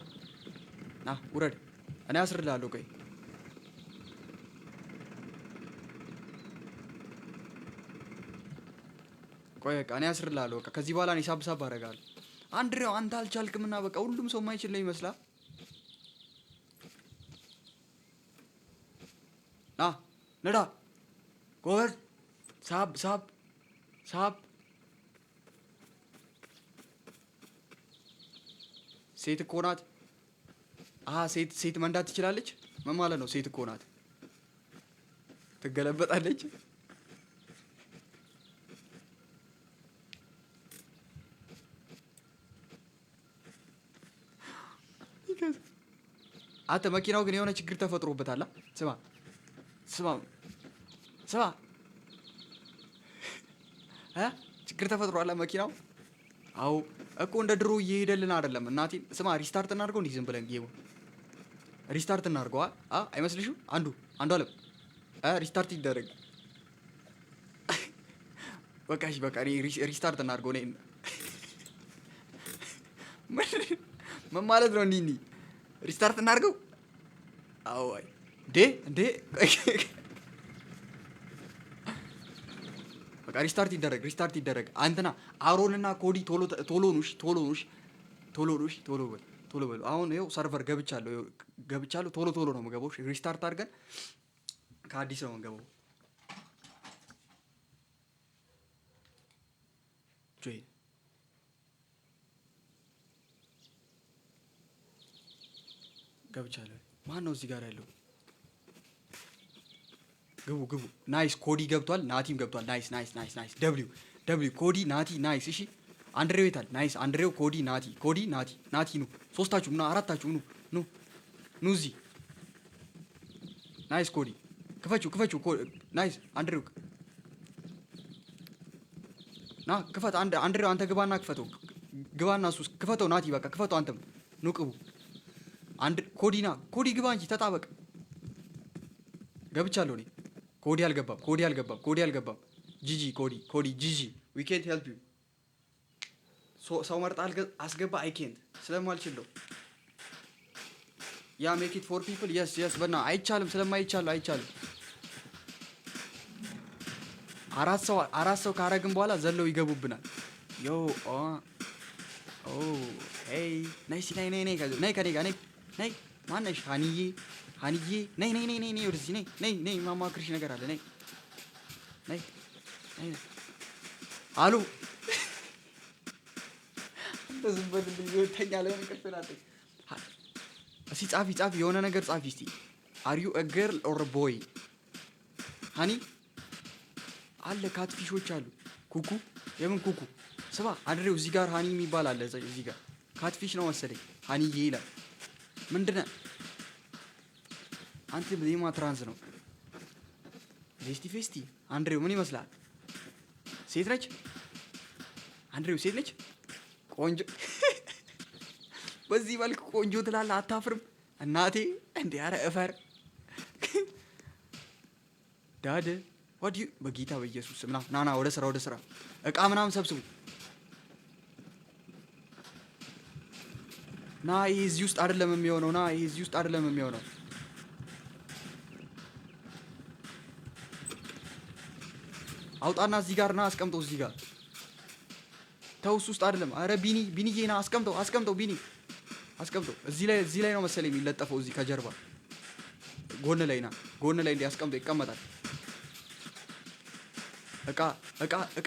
ና ውረድ፣ እኔ አስርልሃለሁ። ቆይ በቃ እኔ አስርልሃለሁ። በቃ ከዚህ በኋላ እኔ ሳብሳብ አደርጋለሁ። አንድሬው አንተ አልቻልክምና በቃ ሁሉም ሰው የማይችል ነው ይመስላል። ና ነዳ ጎበዝ። ሳብ ሳብ ሳብ። ሴት እኮ ናት። ሴት መንዳት ትችላለች። ምን ማለት ነው? ሴት እኮ ናት። ትገለበጣለች። አንተ መኪናው ግን የሆነ ችግር ተፈጥሮበታል። ስማ ስማ ስማ ችግር ተፈጥሯል መኪናው። አዎ እኮ እንደ ድሮ እየሄደልን አይደለም። እናቴ ስማ፣ ሪስታርት እናድርገው። እንዲህ ዝም ብለን ጌሙ ሪስታርት እናድርገው። አይመስልሽም? አንዱ አለም ሪስታርት ይደረግ። በቃ እሺ፣ በቃ ሪስታርት እናድርገው። እኔ ምን ማለት ነው? እንዲህ ሪስታርት እናድርገው። አዎ አይ እንዴ በቃ ሪስታርት ይደረግ። አንተና አሮንና ኮዲ ቶሎ በል። አሁን ይኸው ሰርቨር ገብቻለሁ። ቶሎ ነው የምገባው። ሪስታርት አድርገን ከአዲስ ነው የምገባው። ጆይ ገብቻለሁ። ማን ነው እዚህ ጋር ያለው? ግቡ። ናይስ ኮዲ ገብቷል። ናቲም ገብቷል። ናይስ ደብሊው ኮዲ ናቲ ናይስ። እሺ አንድሬው ይታል። ናይስ አንድሬው ኮዲ ናቲ ኑ። ሶስታችሁ እና አራታችሁ ኑ እዚህ። ናይስ ኮዲ ክፈችው። ናይስ አንድሬው ና ክፈት። አንድሬው አንተ ግባና ክፈተው። ግባና እሱ ክፈተው። ናቲ በቃ ክፈተው። አንተም ኑ ቅቡ። ኮዲ ግባ እንጂ ተጣበቅ። ገብቻለሁ እኔ። ኮዲ አልገባም። ጂጂ ኮዲ ጂጂ ዊ ኬንት ሄልፕ ዩ። ሰው መርጣ አስገባ። አይ ኬንት ስለማልችል ነው። ያ ሜክ ኢት ፎር ፒፕል የስ በና አይቻልም። ስለማይቻል አይቻልም። አራት ሰው ካረግን በኋላ ዘለው ይገቡብናል። ዮ ሄይ ነይ ከኔ ጋር ነይ። ማነሽ? ሀኒዬ ነይ ወደዚህ ነይ። ማማክርሽ ነገር አለ። ነይ አሉ ዝም በልልኝ። ተኛ ለምን ቅልፍ ናት? እስኪ ጻፊ የሆነ ነገር ጻፊ እስኪ። አር ዩ አ ገርል ኦር ቦይ? ሃኒ አለ ካትፊሾች አሉ። ኩኩ የምን ኩኩ? ስማ አንድሬው እዚህ ጋር ሃኒ የሚባል አለ። እዚህ ጋር ካትፊሽ ነው መሰለኝ ሃኒዬ ይላል። ምንድነው አንተ በዜማ ትራንስ ነው ፌስቲ ፌስቲ። አንድሬው ምን ይመስላል? ሴት ነች? አንድሬው ሴት ነች? ቆንጆ በዚህ መልክ ቆንጆ ትላለህ? አታፍርም? እናቴ እንዴ! ኧረ እፈር ዳድ ወዲ በጌታ በኢየሱስ ና ወደ ስራ እቃ ምናምን ሰብስቡ። ና ይሄ እዚህ ውስጥ አይደለም የሚሆነው። ና ይሄ እዚህ ውስጥ አይደለም የሚሆነው። አውጣና እዚህ ጋር ና አስቀምጠው። እዚህ ጋር ተውስ ውስጥ አይደለም። አረ ቢኒዬ ና አስቀምጠው። ቢኒ አስቀምጠው። እዚህ ላይ ነው መሰለኝ የሚለጠፈው። እዚህ ከጀርባ ጎን ላይ እንዲህ አስቀምጠው ይቀመጣል። እቃ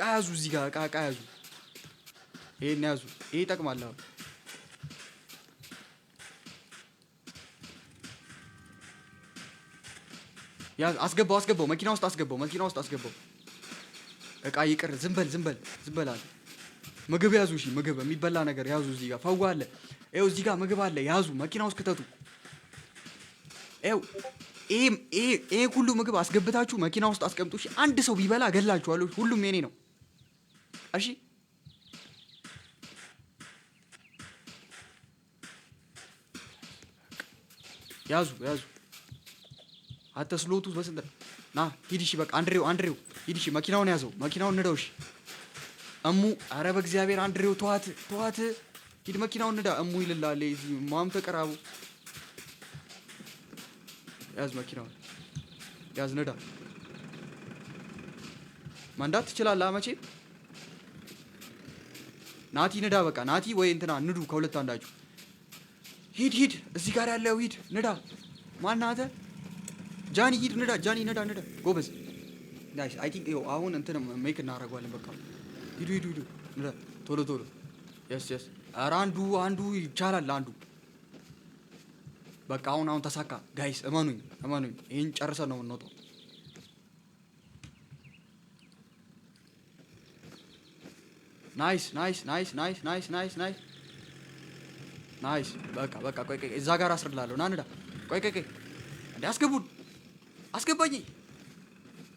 ያዙ። እዚህ ጋር እቃ ያዙ። ይሄን ያዙ። ይሄ ይጠቅማል። አሁን ያዝ። አስገባው። መኪና ውስጥ አስገባው። እቃ ይቅር። ዝም በል አለ። ምግብ ያዙ። እሺ ምግብ የሚበላ ነገር ያዙ። እዚህ ጋር ፈዋ አለ። ይኸው እዚህ ጋር ምግብ አለ። ያዙ። መኪና ውስጥ ክተቱ። ይኸው ይሄ ሁሉ ምግብ አስገብታችሁ መኪና ውስጥ አስቀምጡ። እሺ አንድ ሰው ቢበላ ገላችኋለሁ። ሁሉም የኔ ነው። እሺ ያዙ። አትስሎቱት በስንት ና ሂድ። እሺ በቃ አንድሬው ሂድ። እሺ መኪናውን ያዘው። መኪናውን ንዳው። እሺ እሙ ኧረ በእግዚአብሔር አንድሬው ተዋት። ሂድ መኪናውን ንዳ። እሙ ይልላል። እዚህ ማም ተቀራቡ። ያዝ መኪናውን ያዝ። ንዳ። መንዳት ትችላለህ መቼም። ናቲ ንዳ። በቃ ናቲ ወይ እንትና ንዱ። ከሁለት አንዳችሁ ሂድ። እዚህ ጋር ያለው ሂድ ንዳ። ማን አንተ? ጃኒ ሂድ ንዳ። ጃኒ ንዳ። ጎበዝ ናይስ። አይ ቲንክ ይኸው አሁን እንትን ሜክ እናደርገዋለን። በቃ ሂዱ ንዳ ቶሎ። የስ ኧረ አንዱ ይቻላል። አንዱ በቃ አሁን ተሳካ ጋይስ። እመኑኝ ይሄን ጨርሰን ነው የምንወጣው። ናይስ። በቃ ቆይ እዛ ጋር አስርላለሁ። ና ንዳ። ቆይ እንዴ አስገባኝ።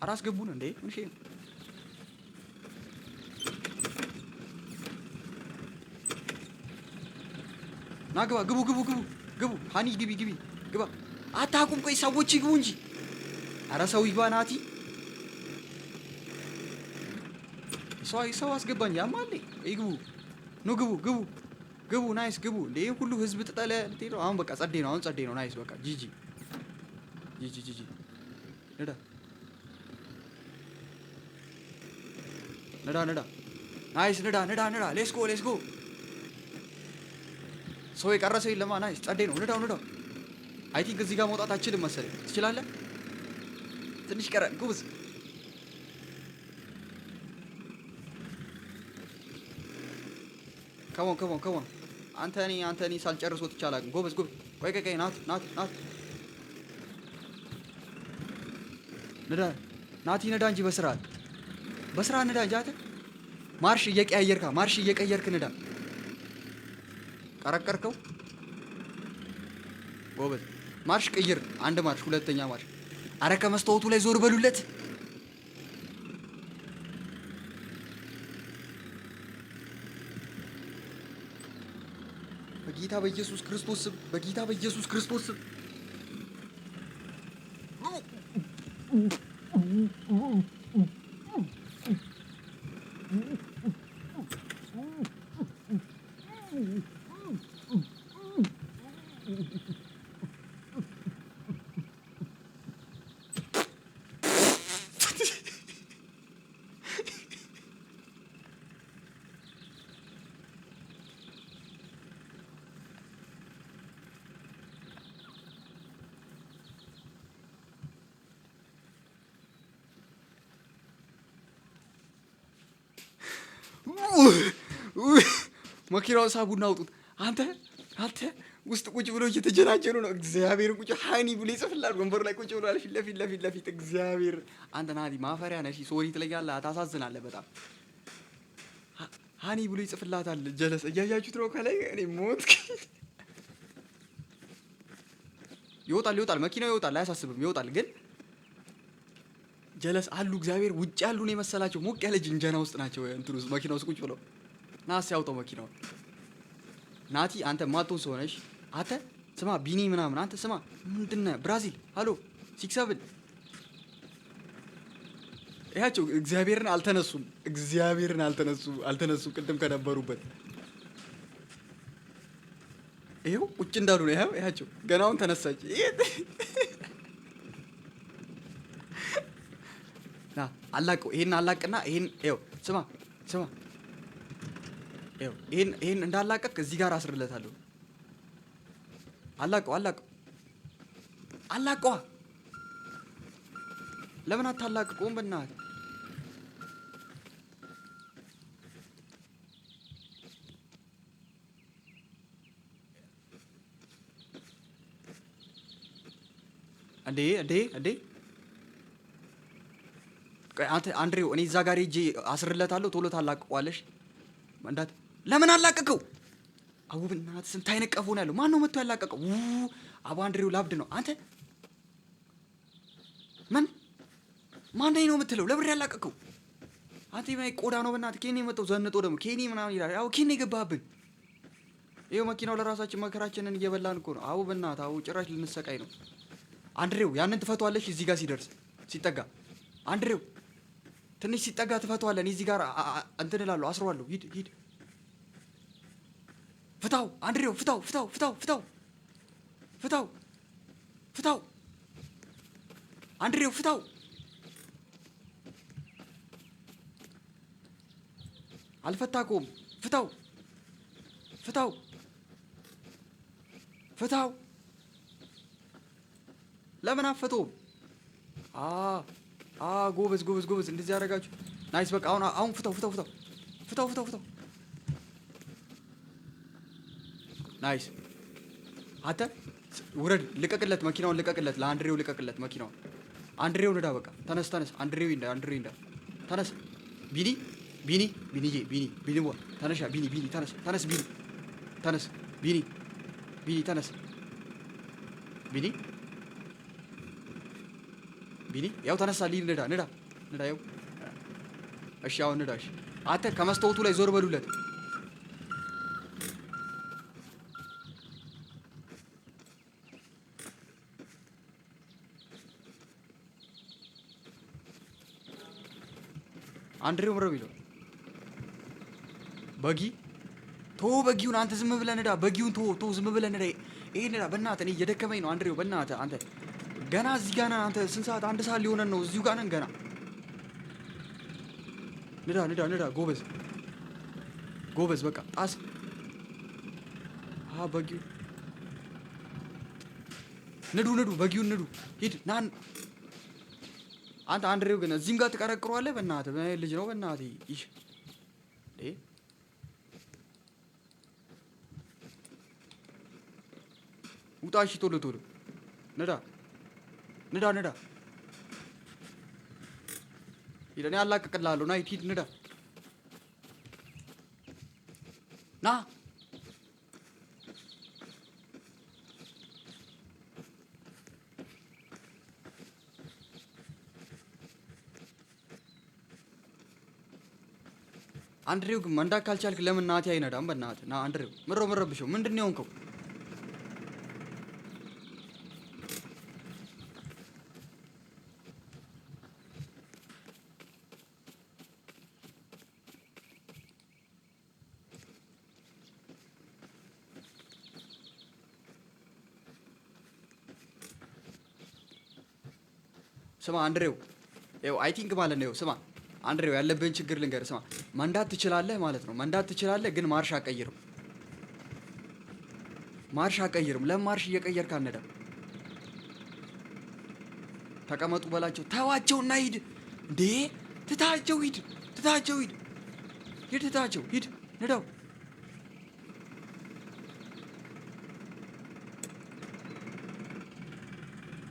ኧረ አስገቡን እንዴ! ምን ሼም ና ግባ። ግቡ። ሃኒ ግባ። አታቁም። ቆይ ሰዎች ይግቡ እንጂ። ኧረ ሰው ይግባ። ናቲ ሰው አስገባኝ። ያማሌ ይግቡ። ኑ ግቡ። ናይስ ግቡ። እንዴ ሁሉ ህዝብ ጥጠለ ልትሄደው። አሁን በቃ ጸዴ ነው። ናይስ በቃ ጂጂ ንዳ። ናይስ ንዳ። ሌትስ ጎ። ሰው የቀረ ሰው የለማ። ናይስ ጸዴ ነው። ንዳው። አይ ቲንክ እዚህ ጋር መውጣት አችልም መሰለኝ። ትችላለህ? ትንሽ ቀረ። ጎበዝ። ከሞን አንተ እኔ ሳልጨርስ ወጥቼ አላውቅም። ጎበዝ። ቆይ ናት ንዳ። ናቲ ንዳ እንጂ በስርዓት ንዳ እንጂ። አንተ ማርሽ እየቀየርክ ንዳ። ቀረቀርከው። ጎበዝ። ማርሽ ቅይር። አንድ ማርሽ፣ ሁለተኛ ማርሽ። አረ ከመስታወቱ ላይ ዞር በሉለት። በጌታ በኢየሱስ ክርስቶስ ስም መኪናውን ሳቡና አውጡት። አንተ ውስጥ ቁጭ ብሎ እየተጀናጀኑ ነው። እግዚአብሔር ቁጭ ሃኒ ብሎ ይጽፍላል። ወንበሩ ላይ ቁጭ ብሎ ፊት ለፊት ለፊት ለፊት እግዚአብሔር አንተ ናቲ ማፈሪያ ነሽ። ሶሪ ትለኛለህ። ታሳዝናለህ በጣም ሃኒ ብሎ ይጽፍላታል። ጀለስ እያያችሁት ነው ከላይ እኔ ሞት ይወጣል፣ መኪናው ይወጣል፣ አያሳስብም፣ ይወጣል። ግን ጀለስ አሉ እግዚአብሔር ውጭ ያሉ ነው የመሰላቸው። ሞቅ ያለ ጅንጀና ውስጥ ናቸው። እንትን ውስጥ መኪና ውስጥ ቁጭ ብለው ናስ ያውጣው መኪናው። ናቲ አንተ ማቶን ሰው ነሽ አንተ። ስማ ቢኒ ምናምን አንተ ስማ ምንድነው ብራዚል ሃሎ 67 ያቸው እግዚአብሔርን አልተነሱም ቅድም ከነበሩበት ይሄው ቁጭ እንዳሉ ነው። ያቸው ገናውን ተነሳች። ና አላቀው ይሄን አላቅና ይሄን ይኸው ስማ ይኸው ይሄን እንዳላቀቅ እዚህ ጋር አስርለታለሁ። አላቀዋ ለምን አታላቅቀውም? በእናትህ እንዴ አንተ አንድሬው እኔ እዛ ጋር ሂጅ አስርለታለሁ። ቶሎ ታላቅቀዋለሽ። መንዳት ለምን አላቀቀው? አቡ በእናትህ ስንት አይነት ቀፎ ነው ያለው። ማን ነው መጥቶ ያላቀቀው? አቡ አንድሬው ላብድ ነው። አንተ ማን ነው የምትለው? ለብር ያላቀቀው አንተ የማይ ቆዳ ነው። በእናትህ ኬኔ የመጣው ዘንጦ ደግሞ ኬኔ ምናምን ይላል። አዎ ኬኔ የገባህብን። ይኸው መኪናው ለራሳችን መከራችንን እየበላን እኮ ነው። አቡ በእናትህ አቡ ጭራሽ ልንሰቃይ ነው። አንድሬው ያንን ትፈቷለሽ። እዚህ ጋር ሲጠጋ አንድሬው ትንሽ ሲጠጋ ትፈቷለን። እዚህ ጋር እንትን እላለሁ፣ አስረዋለሁ። ሂድ ፍታው አንድሬው፣ ፍታው አንድሬው፣ ፍታው። አልፈታኩም። ፍታው። ለምን አፈቶም? ጎበዝ እንደዚህ ያደርጋችሁ ናይስ። በቃ አሁን ፍታው። ናይስ። አንተ ውረድ፣ ልቀቅለት መኪናውን፣ ለአንድሬው ልቀቅለት መኪናውን። አንድሬው ንዳ፣ በቃ ተነስ። አንድሬው ይንዳ፣ ተነስ። ቢኒ ተነሻ። ቢኒ ተነስ። ቢኒ ተነስ። ቢኒ ያው ተነሳ። ንዳ ያው። እሺ አሁን ንዳ። እሺ አንተ ከመስታወቱ ላይ ዞር በሉለት። አንድሬው ምረው ይለው በጊውን አንተ ዝም ብለህ ንዳ። በጊውን ዝም ብለህ ንዳ። ይሄ ንዳ በእናትህ። እኔ እየደከመኝ ነው አንድሬው፣ በእናትህ አንተ ገና እዚህ ጋር ነን። አንተ ስንት ሰዓት? 1 ሰዓት ሊሆነን ነው። እዚሁ ጋር ነን ገና። ንዳ። ጎበዝ በቃ ጣስ። በጊው ንዱ፣ በጊውን ንዱ። ሂድ ና አንተ አንድሬው። ግን እዚህም ጋር ትቀረቅሯለህ። በእናትህ ልጅ ነው በእናትህ። ይሽ ውጣ። እሺ ቶሎ ንዳ። ሂድ፣ እኔ አላቅቅልሃለሁ። ና ሂድ፣ ንዳ ና። አንድሬው ግን መንዳት ካልቻልክ ለምን ናቲ አይነዳም? በእናትህ ና አንድሬው። ምረብሸው ምንድን ነው የሆንከው? ስማ አንድሬው፣ ይኸው አይ ቲንክ ማለት ነው። ስማ አንድሬው፣ ያለብህን ችግር ልንገርህ። ስማ መንዳት ትችላለህ ማለት ነው። መንዳት ትችላለህ፣ ግን ማርሽ አቀይርም። ለምን ማርሽ እየቀየርክ አትነዳም? ተቀመጡ በላቸው። ተዋቸውና ሂድ። እንዴ ትታቸው ሂድ። ንዳው።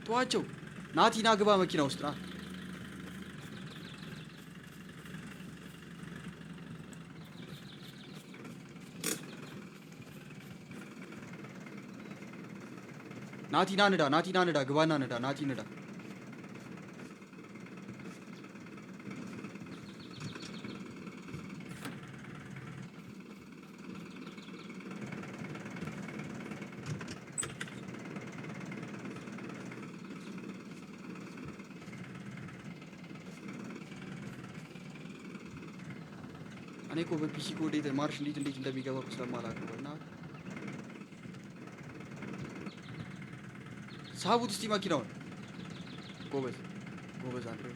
ተዋቸው። ናቲና ግባ መኪና ውስጥ ና። ናቲና ንዳ ግባና ንዳ ናቲ ንዳ። እኔ እኮ በፒሲ ኮድ ማርሽ እንዴት እንደሚገባ ስለማላውቅ ነው። እና ሳቡት እስቲ መኪናውን። ጎበዝ አንድሬ።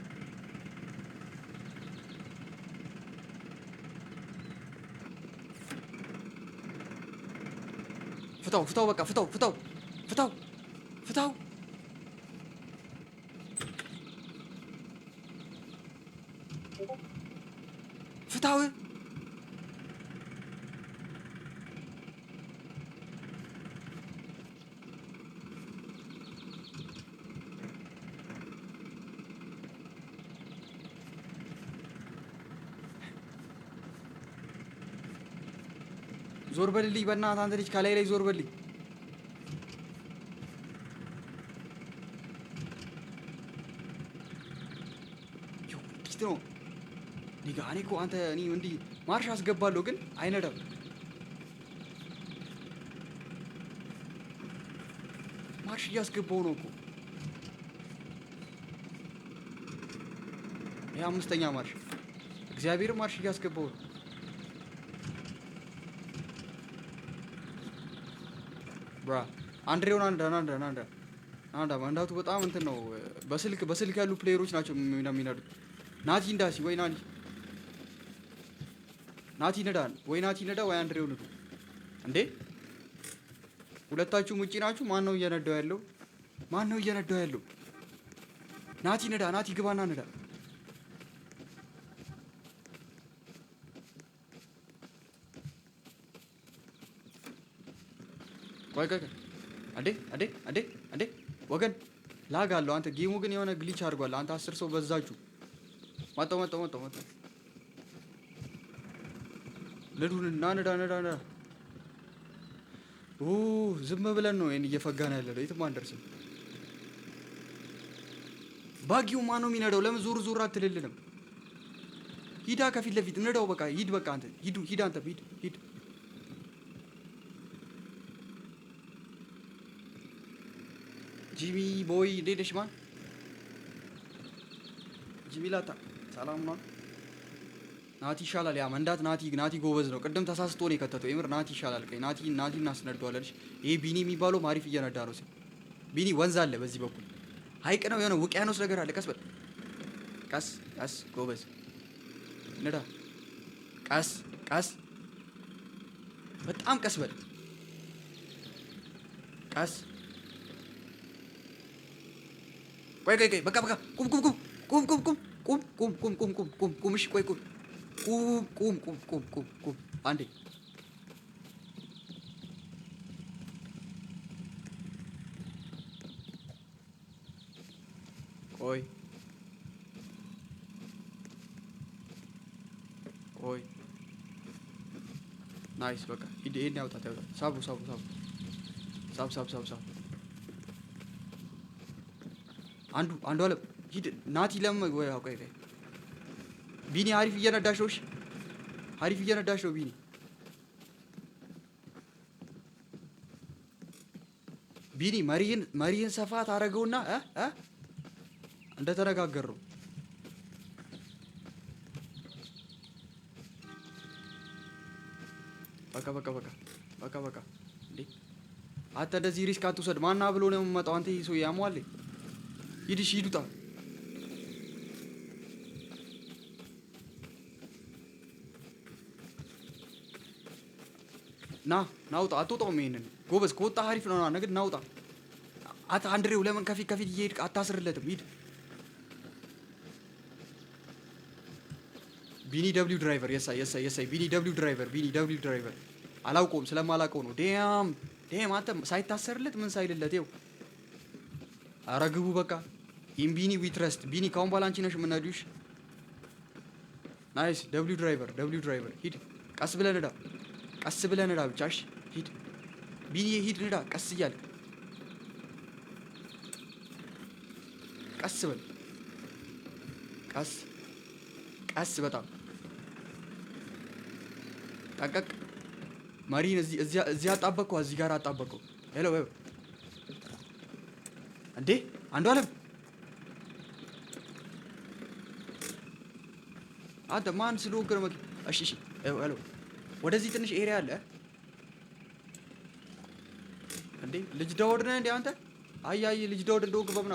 ፍታው በቃ ፍታው። ፍታው ዞር በልልኝ በእናትህ አንተ ልጅ ከላይ ዞር በልልኝ። ኪት ነው ዲጋ። እኔ እኮ አንተ እኔ እንዲህ ማርሽ አስገባለሁ ግን አይነዳም። ማርሽ እያስገባው ነው እኮ። ይሄ 5ኛ ማርሽ እግዚአብሔር ማርሽ እያስገባው ነው። ብራ አንድሬውን አንዳ መንዳቱ በጣም እንትን ነው። በስልክ ያሉ ፕሌየሮች ናቸው የሚነዱት። ናቲ እንዳሲ ወይ ናቲ ነዳ ወይ አንድሬው ንዱ። እንዴ ሁለታችሁም ውጪ ናችሁ። ማን ነው እየነዳው ያለው? ናቲ ነዳ። ናቲ ግባና ነዳ። ቆይ አንዴ ወገን ላግ አለው። አንተ ጌሙ ግን የሆነ ግሊች አድርጓል። አንተ 10 ሰው በዛችሁ። መጣው ንዱንና ነዳ። ዝም ብለን ነው ይሄን እየፈጋን ያለው። የትም አንደርስም። ባጊው ማን ነው የሚነዳው? ለምን ዙር አትልልንም? ሂዳ ከፊት ለፊት ነዳው። በቃ ሂድ። በቃ አንተ ሂድ አንተ ሂድ። ጂሚ ቦይ እንዴት ነሽ? ማን ጂሚ ላታ ሰላም ነው። ናቲ ይሻላል። ያ መንዳት ናቲ ጎበዝ ነው። ቅድም ተሳስቶ ነው የከተተው። የምር ናቲ ይሻላል። ቀይ ናቲ እናስነዳዋለን። ይሄ ቢኒ የሚባለው ማሪፍ እየነዳ ነው። ቢኒ ወንዝ አለ በዚህ በኩል ሀይቅ ነው የሆነ ውቅያኖስ ነገር አለ። ቀስ በል ቀስ ጎበዝ ነዳ። ቀስ በጣም ቀስ በል ቀስ። ቆይ በቃ ቁም። እሺ ቆይ ቁም አንዴ። ቆይ ናይስ። በቃ ይሄን ያውጣ። ሳቡ አንዱ አለ ሂድ። ናቲ ለምን ወይ ቆይ ቢኒ አሪፍ እየነዳሽ ነው። እሺ አሪፍ እየነዳሽ ነው ቢኒ መሪህን ሰፋ ታደርገውና እንደተነጋገር ነው። በቃ እንዴ አንተ እንደዚህ ሪስክ አትውሰድ። ማና ብሎ ነው የምመጣው? አንተ ይሄ ሰው ያሟል። ሂዱታ ናውጣ። አትወጣውም። ይሄንን ጎበዝ ከወጣ አሪፍ ነው። ነገድ ናውጣ። አንድሬው ለምን ከፊት እየሄድክ አታስርለትም? ሂድ። ቢኒ ደብሊው ድራይቨር የሳይ ቢኒ ደብሊው ድራይቨር አላውቀውም፣ ስለማላውቀው ነው። ዴም አንተ ሳይታሰርለት ምን ሳይልለት ይኸው ኧረ ግቡ በቃ። ኢምቢኒ ዊትረስት ቢኒ ካሁን በኋላ አንቺ ነሽ የምነዱሽ። ናይስ ደብሊው ድራይቨር ሂድ። ቀስ ብለህ ንዳ፣ ቀስ ብለህ ንዳ ብቻ እሺ። ሂድ ቢኒ ሂድ ንዳ፣ ቀስ እያለ ቀስ በል፣ ቀስ ቀስ፣ በጣም ጠንቀቅ። መሪን እዚህ አጣበቀው፣ እዚህ ጋር አጣበቀው። ሄሎ እንዴ አንዱ አለም አንተ ማን ስለሆንክ ነው? እሺ ሄሎ፣ ወደዚህ ትንሽ ኤሪያ አለ እንዴ። ልጅ ዳውድ ነህ እንዴ አንተ? አይ ልጅ ዳውድ እንደሆንክ በምና።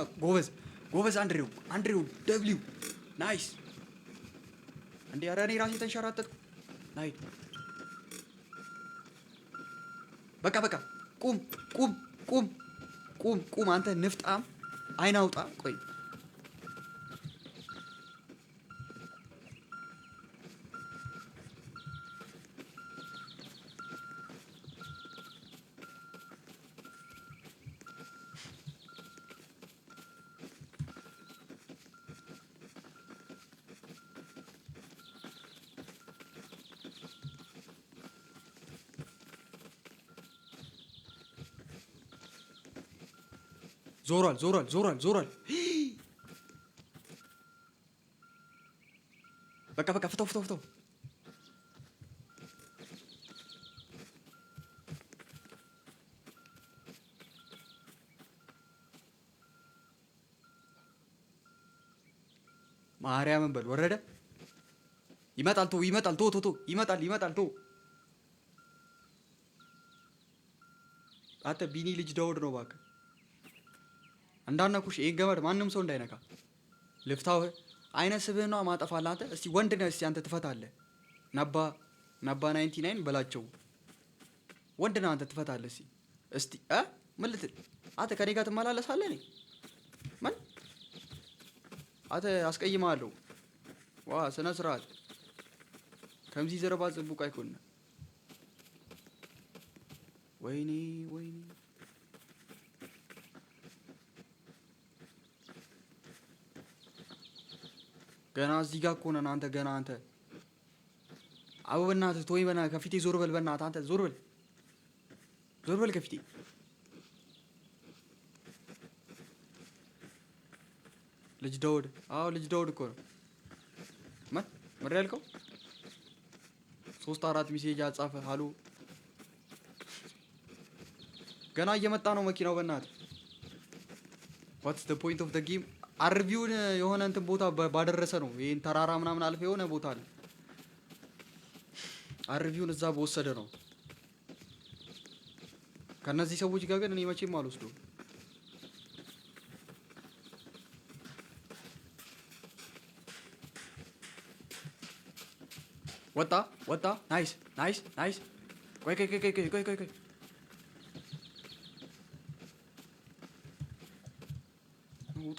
ጎበዝ አንድሬው ደብሊው ናይስ። እንዴ ኧረ እኔ ራሴ ተንሸራተትኩ። ናይ በቃ ቁም አንተ ንፍጣም አይናውጣ። ቆይ ዞሯል። በቃ ፍተው። ማርያምን በል ወረደ። ይመጣል ቶ ይመጣል። አንተ ቢኒ ልጅ ዳውድ ነው እባክህ እንዳነኩሽ። ይሄን ገመድ ማንም ሰው እንዳይነካ። ልፍታው አይነ ስብህና ማጠፋለህ አንተ። እስቲ ወንድ ነህ፣ እስቲ አንተ ትፈታለህ። ነባ 99 በላቸው። ወንድ ነህ አንተ ትፈታለህ። እስቲ ምን ልትል አንተ? ከኔ ጋር ትመላለሳለህ? እኔ ምን አንተ አስቀይምሃለሁ። ዋ ስነ ስርዓት ከምዚ ዘረባ ጽቡቅ አይኮን። ወይኔ ገና እዚህ ጋር እኮ ነን። አንተ ገና አንተ አቡ በእናትህ ተወኝ፣ በእናትህ ከፊቴ ዞር በል። በእናትህ አንተ ዞር በል ከፊቴ። ልጅ ዳውድ ልጅ ዳውድ እኮ ነው። ምር ያልከው 3-4 ሜሴጅ አጻፈ። ሃሎ ገና እየመጣ ነው መኪናው። በእናትህ ዋትስ ዘ ፖይንት ኦፍ ዘ ጌም? አርቪውን የሆነ እንትን ቦታ ባደረሰ ነው። ይሄን ተራራ ምናምን አልፈ የሆነ ቦታ አለ። አርቪውን እዛ በወሰደ ነው። ከነዚህ ሰዎች ጋር ግን እኔ መቼም አልወስደውም። ወጣ። ናይስ። ቆይ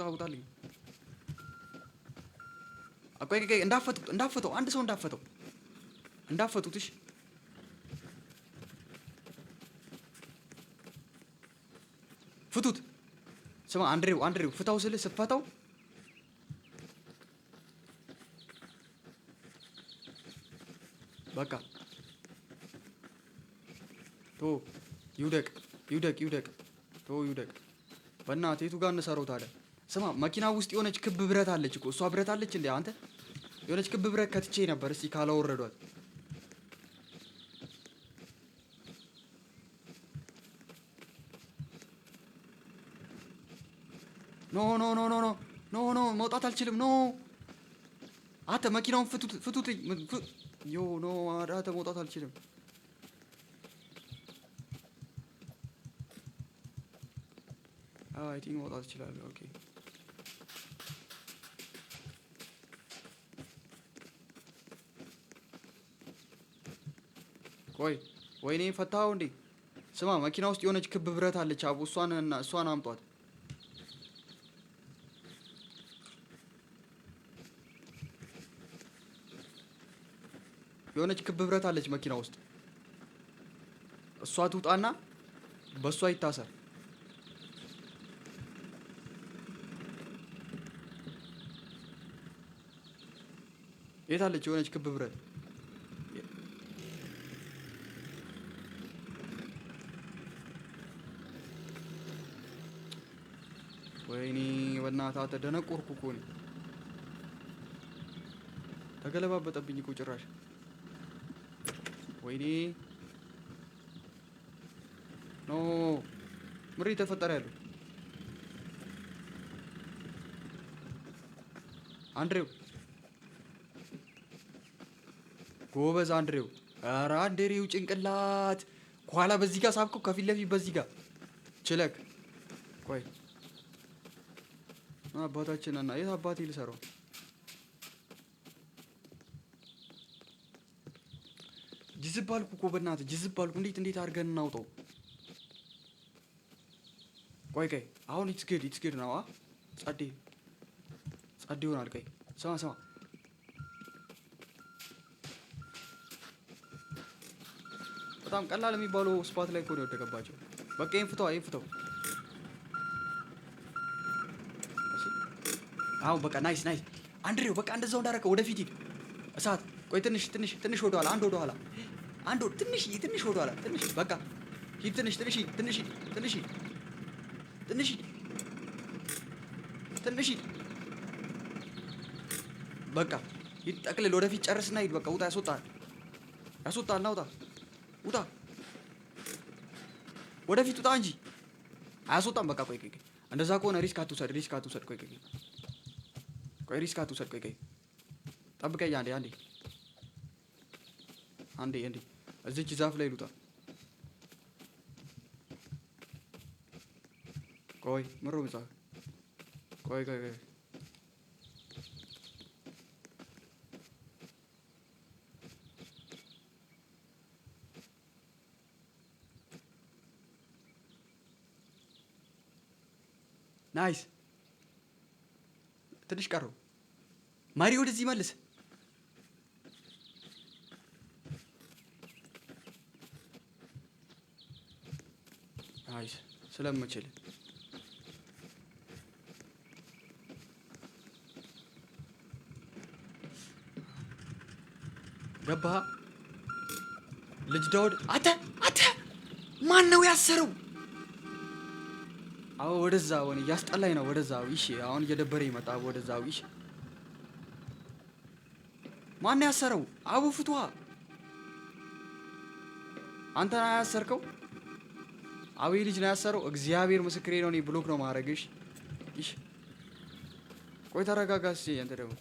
ውጣልኝ። ቆይ እንዳፈተው አንድ ሰው እንዳፈቱት። እሺ ፍቱት። ስማ አንድሬው ፍታው ስልህ ስትፈታው በቃ ይውደቅ። በእናትህ የቱ ጋር እንሰራው ታዲያ? ስማ መኪና ውስጥ የሆነች ክብ ብረት አለች እኮ። እሷ ብረት አለች እንዴ አንተ? የሆነች ክብ ብረት ከትቼ ነበር። እስቲ ካላወረዷት። ኖ መውጣት አልችልም። ኖ አንተ መኪናውን ፍቱት። ኖ አንተ መውጣት አልችልም። አይ ቲንክ መውጣት እችላለሁ። ኦኬ ወይኔ ፈታኸው እንዴ? ስማ መኪና ውስጥ የሆነች ክብ ብረት አለች አቡ። እሷን አምጧት። የሆነች ክብ ብረት አለች መኪና ውስጥ። እሷ ትውጣና በእሷ ይታሰር። የት አለች የሆነች ክብ ብረት? ወይኔ በእናትህ ተደነቆርኩ እኮ እኔ። ተገለባበጠብኝ እኮ ጭራሽ። ወይኔ ኖ ምሪ ተፈጠረ ያለው አንድሬው ጎበዝ አንድሬው። ኧረ አንድሬው ጭንቅላት ከኋላ በዚህ ጋር ሳብከው፣ ከፊት ለፊት በዚህ ጋር ችለክ። ቆይ አባታችን እና የት አባቴ ልሰራው? ጅዝብ አልኩ እኮ በእናትህ ጅዝብ አልኩ። እንዴት አድርገን እናውጣው? ቆይ አሁን ኢትስ ጉድ ነው። ጸዴ ይሆናል። ቆይ ስማ በጣም ቀላል የሚባለው ስፓት ላይ እኮ ነው የወደቀባቸው። በቃ ይሄን ፍተው። አሁን በቃ ናይስ አንድሬው በቃ እንደዛው እንዳደረከው ወደፊት ሂድ። እሳት ቆይ ትንሽ ወደኋላ ትንሽ ወደኋላ በቃ ሂድ። ትንሽ ሂድ በቃ ሂድ። ጠቅልል ወደፊት ጨርስና ሂድ። በቃ ውጣ። ያስወጣል ና ውጣ ወደፊት ውጣ እንጂ አያስወጣም። በቃ ቆይ እንደዛ ከሆነ ሪስክ አትውሰድ። ቆይ ሪስክ አትውሰድ። ቆይ ጠብቀኝ አንዴ እዚች ዛፍ ላይ ልውጣ። ቆይ ምሮ ምጻ ቆይ ናይስ ትንሽ ቀረው። ማሪ ወደዚህ መልስ። ናይስ ስለምችል ገባ። ልጅ ዳውድ አተ ማን ነው ያሰረው? አዎ ወደዛ ወኔ ያስጠላኝ ነው። ወደዛው እሺ፣ አሁን እየደበረኝ መጣ። ወደዛው እሺ። ማን ነው ያሰረው? አቡ ፍቷ። አንተ ነው ያሰርከው? አዊ ልጅ ነው ያሰረው። እግዚአብሔር ምስክሬ ነው። እኔ ብሎክ ነው ማረግሽ። እሺ ቆይ ተረጋጋ እስኪ። አንተ ደግሞ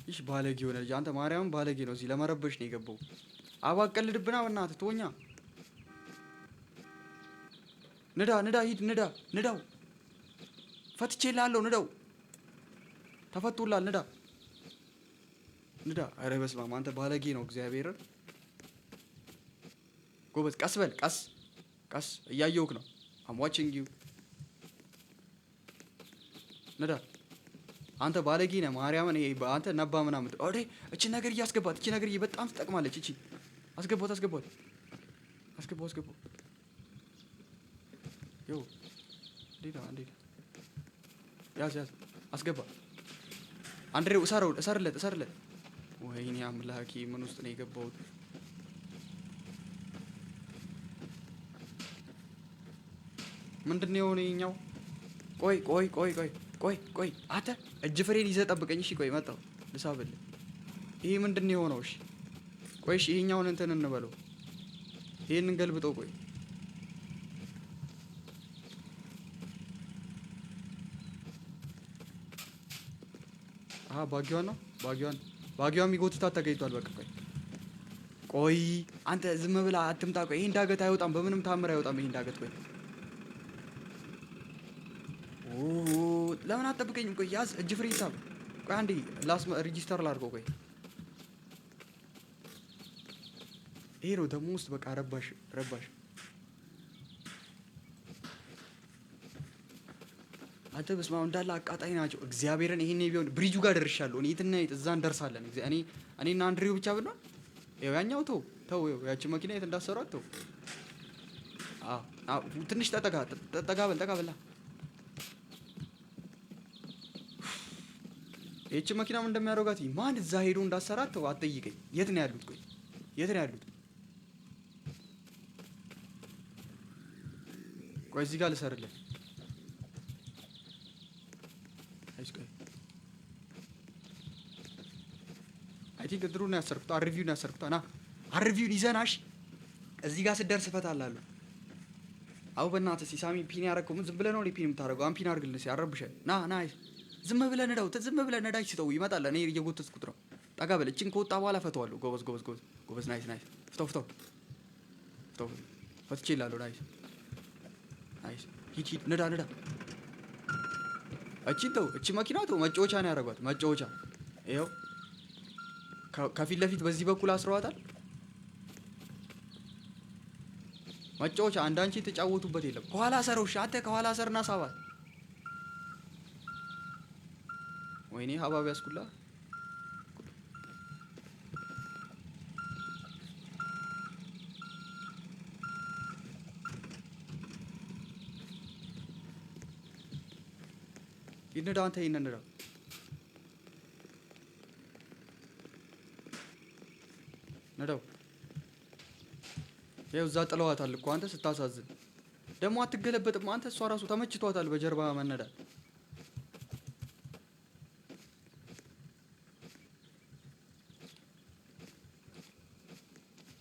እሺ ባለጌ ሆነ ልጅ አንተ። ማርያም ባለጌ ነው። እዚህ ለመረበሽ ነው የገባው። አባቀልድብና በእናትህ ተወኛ። ንዳ ሂድ፣ ንዳው። ፈትቼልሃለሁ፣ ንዳው። ተፈቶላል፣ ንዳ። ኧረ በስመ አብ አንተ ባለጌ ነው። እግዚአብሔርን ጎበዝ። ቀስ በል ቀስ። እያየሁህ ነው። አም ዋቺንግ ዩ። ንዳ አንተ ባለጌ ነህ። ማርያምን ይሄ አንተ ነባ ምናምን ኦሬ እቺ ነገር እያስገባት እቺ ነገር በጣም ትጠቅማለች። እቺ አስገባት ዮ ዲዳ ያዝ አስገባ። አንድሬው እሰርለት። ወይኔ አምላኬ ምን ውስጥ ነው የገባሁት? ምንድነው የሆነኛው? ቆይ አንተ እጅ ፍሬን ይዘህ ጠብቀኝ። እሺ ቆይ መጣሁ ልሳብልህ። ይሄ ምንድነው የሆነው? እሺ ቆይ እሺ ይሄኛውን እንትን እንበለው። ይሄንን ገልብጠው። ቆይ ባጊዋን የሚጎትታት ተገኝቷል። በቃ ቆይ አንተ ዝም ብላ አትምጣ። ቆይ ይሄን ዳገት አይወጣም፣ በምንም ታምር አይወጣም ይሄን ዳገት። ቆይ ለምን አትጠብቀኝም? ቆይ ያዝ እጅ ፍሬ ሂሳብ። ቆይ አንዴ ሬጂስተር ላድርገው። ቆይ ይሄ ነው ደግሞ ውስጥ በቃ ረባሽ አንተ በስመ አብ እንዳለ አቃጣይ ናቸው። እግዚአብሔርን ይሄን ቢሆን ብሪጁ ጋር ደርሻለሁ እኔ። የትና የት እዛ እንደርሳለን። እኔና አንድሬው ብቻ ብሏል። ያኛው ተው ያቺ መኪና የት እንዳሰሯት ተው። ትንሽ ጠጋ በል። ይህች መኪና ምን እንደሚያደርጋት ማን እዛ ሄዶ እንዳሰራት ተው አትጠይቀኝ። የት ነው ያሉት? ቆይ የት ነው ያሉት? ቆይ እዚህ ጋር ልሰርልህ። አይ ቲንክ እንትኑን ነው ያሰርኩት፣ አርቪውን ያሰርኩት። ና አርቪውን ይዘናሽ እዚህ ጋር ስደርስ እፈታልሃለሁ። አው በእናትህ ሲሳሚ ፒን ያደረገው ምን ዝም ብለህ ነው ፒን የምታደርገው? አሁን ፒን አድርግልህ ሲያረብሻል። ና ዝም ብለህ ነዳጅ ስጠው ይመጣል። እኔ እየጎተትኩት ነው። ጠጋ በል። እችን ከወጣ በኋላ ፈተዋለሁ። ጎበዝ። ናይስ። ፍታው። ፈትቼ እላለሁ። ናይስ። ሂድ ነዳ። እችን ተው። እቺ መኪና ተው። መጫወቻ ነው ያደረጓት። መጫወቻ ይኸው ከፊት ለፊት በዚህ በኩል አስረዋታል። መጫወቻ አንዳንቺ የተጫወቱበት የለም። ከኋላ ሰረው። እሺ አንተ ከኋላ ሰርና ሳባት። ወይኔ ሀባብ ያስኩላ። ይነዳ አንተ ይነዳ። ነዳው። ይኸው እዛ ጥለዋታል እኮ አንተ ስታሳዝን። ደግሞ አትገለበጥም አንተ። እሷ ራሱ ተመችቷታል በጀርባ መነዳ።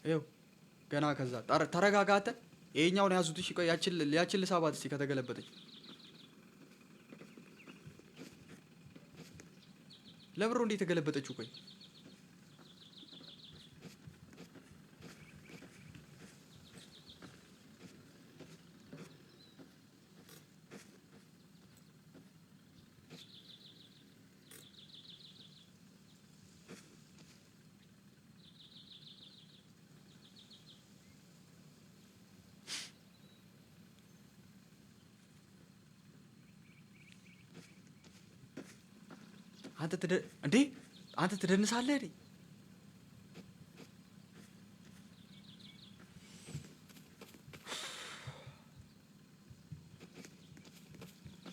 ይኸው ገና ከዛ ተረጋጋተ። ይሄኛውን ያዙት። እሺ ቆይ ያችን ልሳባት እስኪ ከተገለበጠች። ለብሮ እንዴት ተገለበጠችው? ቆይ አንተ ትደንሳለህ እንዴ?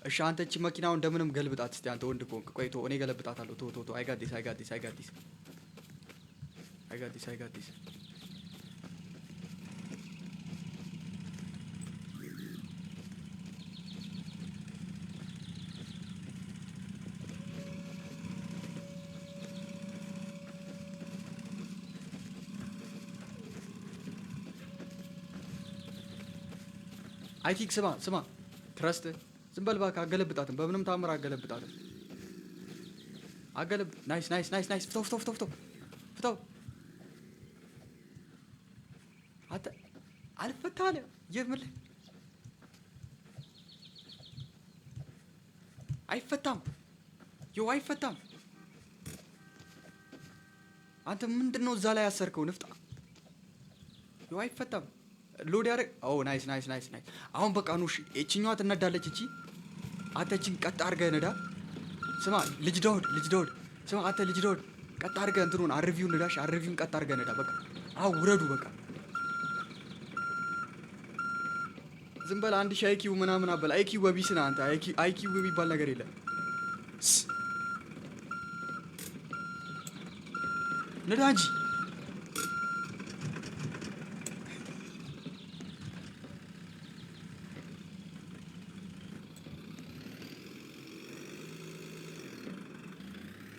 እሺ አንተ እቺ መኪናውን እንደምንም ገልብጣት እስቲ አንተ ወንድ ከሆንክ። ቆይ እኔ ገለብጣታለሁ። ቶ አይጋዲስ አይ ቲንክ ስማ ትረስት ዝም በል እባክህ። አገለብጣትም በምንም ታምር አገለብጣትም። ናይስ። ፍታው። አተ አልፈታለ የምልህ አይፈታም። አንተ ምንድነው እዛ ላይ ያሰርከው ንፍጣ? አይፈታም። ሎድ ያደርግ። ናይስ። አሁን በቃ ነው። እሺ እቺኛዋ ትነዳለች። እቺ አንተችን ቀጥ አድርገህ ነዳ። ስማ ልጅ ዳውድ ስማ አንተ ልጅ ዳውድ ቀጥ አድርገህ እንትኑን አርቪውን ነዳሽ። አርቪውን ቀጥ አድርገህ ነዳ። በቃ ውረዱ። በቃ ዝም በል። አንድ ሺህ አይኪው ምናምን አበል። አይኪው በቢስ ነህ አንተ። አይኪው የሚባል ነገር የለም። ነዳ እንጂ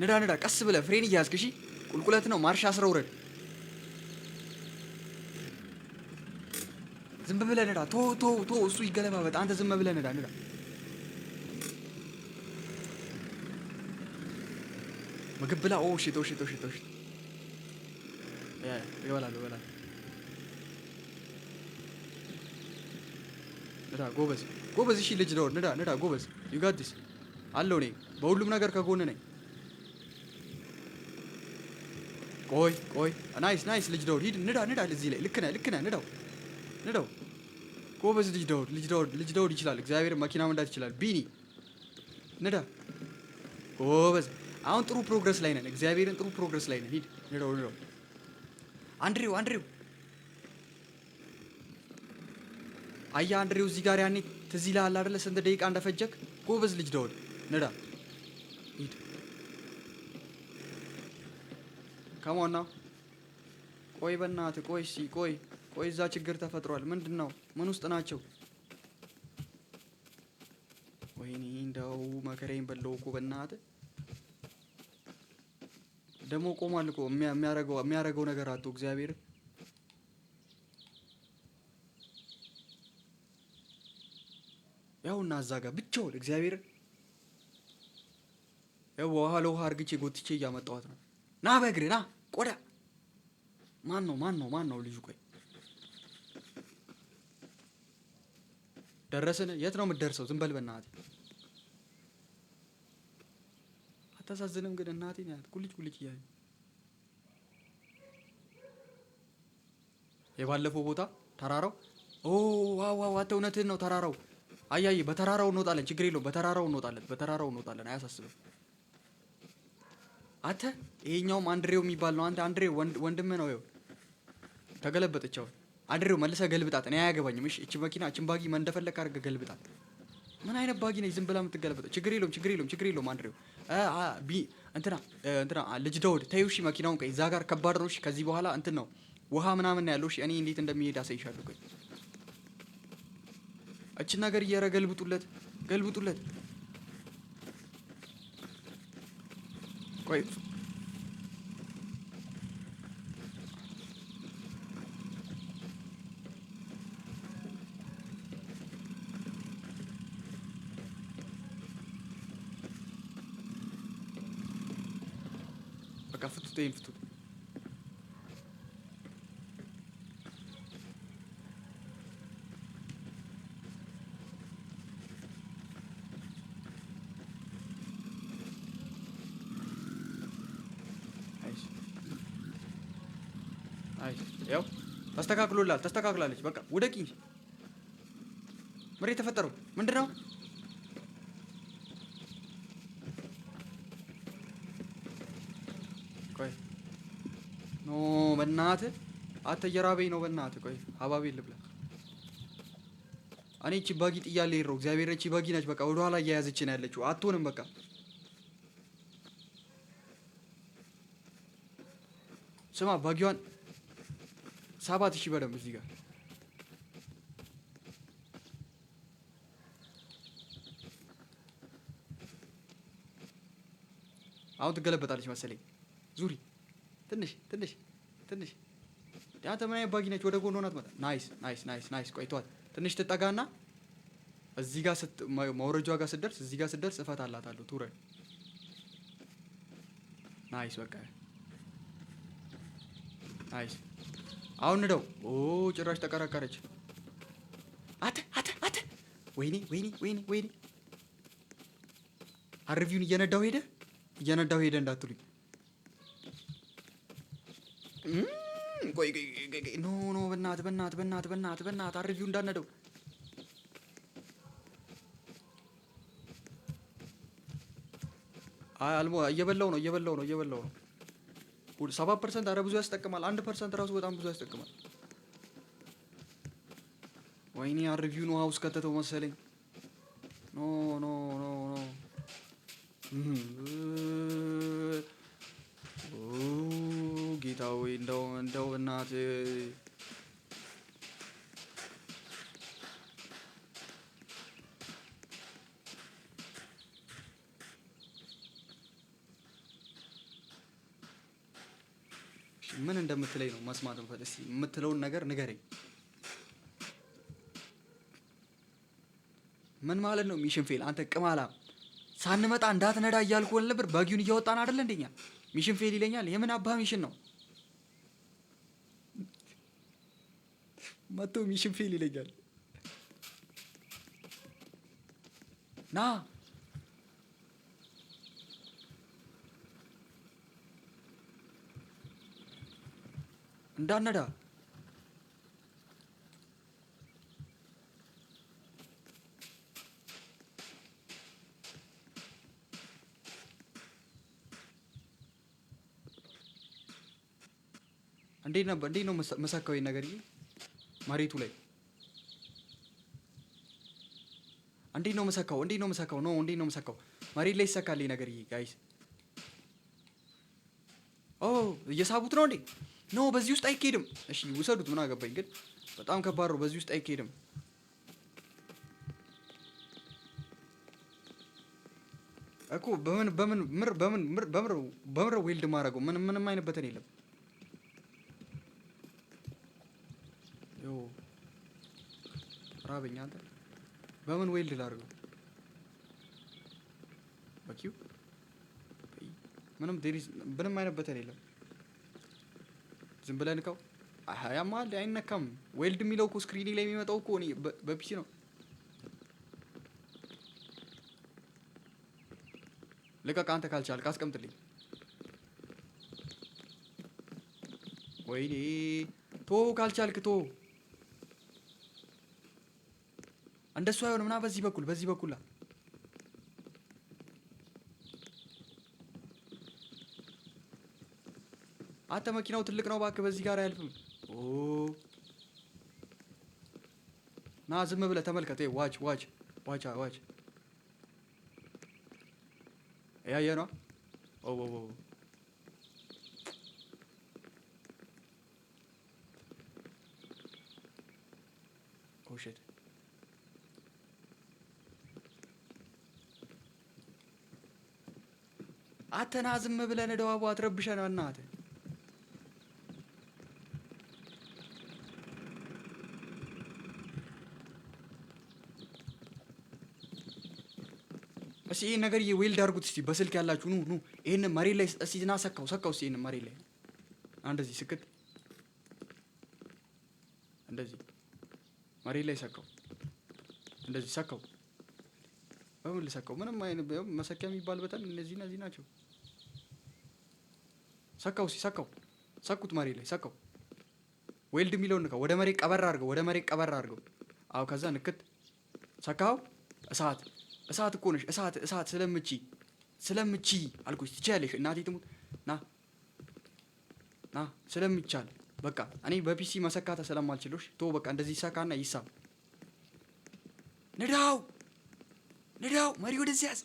ነዳ። ቀስ ብለህ ፍሬን እያያዝክ። እሺ ቁልቁለት ነው። ማርሽ አስረህ ውረድ። ዝም ብለህ ነዳ። ቶ እሱ ይገለባበጥ። አንተ ዝም ብለህ ነዳ። ምግብ ብላ። ሽቶ እበላለሁ። ነዳ ጎበዝ። እሺ ልጅ ነው። ነዳ ጎበዝ። ዩጋዲስ አለው። እኔ በሁሉም ነገር ከጎን ነኝ። ቆይ ናይስ ልጅ ዳውድ ሂድ ንዳ እዚህ ላይ ልክ ነህ ንዳው ጎበዝ ልጅ ዳውድ ይችላል። እግዚአብሔር መኪና መንዳት ይችላል። ቢኒ ንዳ ጎበዝ። አሁን ጥሩ ፕሮግረስ ላይ ነን። እግዚአብሔርን ጥሩ ፕሮግረስ ላይ ነን። ሂድ ንዳው አንድሬው አየህ አንድሬው እዚህ ጋር ያኔ ትዝ ይልሃል አይደለ? ስንት ደቂቃ እንደፈጀክ። ጎበዝ ልጅ ደውል ንዳ ሂድ። ከሞን ነው። ቆይ በእናትህ ቆይ፣ እሺ ቆይ ቆይ፣ እዛ ችግር ተፈጥሯል። ምንድን ነው? ምን ውስጥ ናቸው? ወይኔ እንደው መከራዬን በለው እኮ በእናትህ። ደግሞ ቆሟል እኮ የሚያረገው ነገር አቶ እግዚአብሔር። ያውና እዛ ጋር ብቻውን እግዚአብሔር። ያው ውሃ ለውሃ አርግቼ ጎትቼ እያመጣኋት ነው። ና በእግሬ ና ቆዳ። ማን ነው ልጁ? ቆይ ደረስን። የት ነው የምትደርሰው? ዝም በል በእናትህ። አታሳዝንም ግን እናቴ ናት ጉልጭ እያለ የባለፈው ቦታ ተራራው። ኦ ዋው አንተ እውነትህን ነው። ተራራው አያይ፣ በተራራው እንወጣለን። ችግር የለውም። በተራራው እንወጣለን። አያሳስብም። አንተ ይሄኛውም አንድሬው የሚባል ነው። አንተ አንድሬው ወንድምህ ነው። ይኸው ተገለበጠች። አሁን አንድሬው መልሰህ ገልብጣት። እኔ አያገባኝም። እሺ እቺ መኪና እቺን ባጊ እንደፈለክ አድርገህ ገልብጣት። ምን አይነት ባጊ ነች ዝም ብላ የምትገለበጠው? ችግር የለውም አንድሬው። እንትና ልጅ ደውድ ተይው። እሺ መኪናውን ቆይ፣ እዛ ጋር ከባድ ነው። እሺ ከዚህ በኋላ እንትን ነው ውሃ ምናምን ያለው። እሺ እኔ እንዴት እንደሚሄድ አሳይሻለሁ። ቆይ እቺን ነገር ገልብጡለት። ቆይ በቃ ፍቱት። አይ ያው ተስተካክላለች። በቃ ውደቂ። ምሬ የተፈጠረው ምንድን ነው? ቆይ ኖ በእናትህ አንተ እየራበኝ ነው በእናትህ። ቆይ ሀባቤ ልብላ። እኔ እቺ ባጊ ጥያለሁ ይሄው እግዚአብሔር። እቺ ባጊ ነች በቃ ወደ ኋላ እየያዘች ነው ያለችው። አትሆንም በቃ ስማ ባጊዋን ሳባት። እሺ በደንብ እዚህ ጋር አሁን ትገለበጣለች መሰለኝ። ዙሪ ትንሽ አንተ ምን አይነት ባጊ ነች? ወደ ጎን ሆናት መጣ። ናይስ። ቆይ ተዋት ትንሽ ትጠጋና እዚህ ጋር መውረጃዋ ጋር ስትደርስ እፈታላታለሁ። ትውረድ። ናይስ በቃ ናይስ። አሁን ንደው። ኦ ጭራሽ ተቀረቀረች። አተ ወይኔ አርቪውን እየነዳው ሄደ እንዳትሉኝ። ቆይ ኖ በእናትህ አርቪው እንዳነደው። አይ አልሞ እየበላው ነው። 7% አረ ብዙ ያስጠቅማል። 1% ራሱ በጣም ብዙ ያስጠቅማል። ወይኔ አርቪውን ውሃ ውስጥ ከተተው መሰለኝ። ኖ ጌታ ወይ እንደው በእናትህ ምን እንደምትለኝ ነው መስማት ነው። እስኪ የምትለውን ነገር ንገረኝ። ምን ማለት ነው ሚሽን ፌል? አንተ ቅማላ ሳንመጣ እንዳትነዳ እያልኩህ ነበር። ባጊውን እያወጣን አይደል እንደኛ። ሚሽን ፌል ይለኛል። የምን አባ ሚሽን ነው? መጥቶ ሚሽን ፌል ይለኛል። ና እንዳነዳ እንዴት ነው መሳካዊ ነገር መሬቱ ላይ እንዴት ነው መሰካው? እንዴት ነው መሰካው? ኖ እንዴት ነው መሰካው? መሬት ላይ ይሰካልኝ ነገር ይሄ ጋይስ። ኦ እየሳቡት ነው እንዴ? ኖ በዚህ ውስጥ አይኬድም። እሺ ውሰዱት፣ ምን አገባኝ። ግን በጣም ከባድ ነው። በዚህ ውስጥ አይኬድም እኮ። በምን ዌልድ ማድረገው? ምንም አይነት በተን የለም። ዮ ራበኛ አንተ። በምን ዌልድ ላድርገው? በኪው ምንም አይነት በተን የለም። ዝም ብለህ ንካው። ያማል አይነካም። ዌልድ የሚለው እኮ ስክሪኒ ላይ የሚመጣው እኮ እኔ በፒሲ ነው። ልቀቅ አንተ ካልቻልክ አስቀምጥልኝ። ወይኔ ቶ ካልቻልክ ቶ እንደሱ አይሆንም። ና በዚህ በኩል አንተ መኪናው ትልቅ ነው እባክህ፣ በዚህ ጋር አያልፍም። ኦ ና ዝም ብለህ ተመልከት። ዋች ያየ ነው። ኦ ሺት አተና ዝም ብለህ ነደዋቡ አትረብሸን እናትህ። እሺ ይሄን ነገር ዌልድ አድርጉት እስቲ በስልክ ያላችሁ ኑ ይሄን መሬት ላይ እስቲ ና ሰካው እስቲ ይሄን መሬት ላይ እንደዚህ ስክት እንደዚህ መሬት ላይ ሰካው እንደዚህ ሰካው። በምን ልሰካው? ምንም አይነት መሰኪያ የሚባል በተን እነዚህ ናቸው። ሰካው እስቲ ሰኩት መሬት ላይ ሰካው። ዌልድ የሚለውን ንካው። ወደ መሬት ቀበር አድርገው። አዎ ከዛ ንክት ሰካው። እሳት እኮ ነሽ። እሳት ስለምቺ አልኩሽ። ትችያለሽ እናቴ ትሙት። ና ስለሚቻል በቃ እኔ በፒሲ መሰካት ስለማልችልሽ ቶ በቃ እንደዚህ ሰካና ይሳብ። ንዳው መሪ ወደዚህ ያዝ።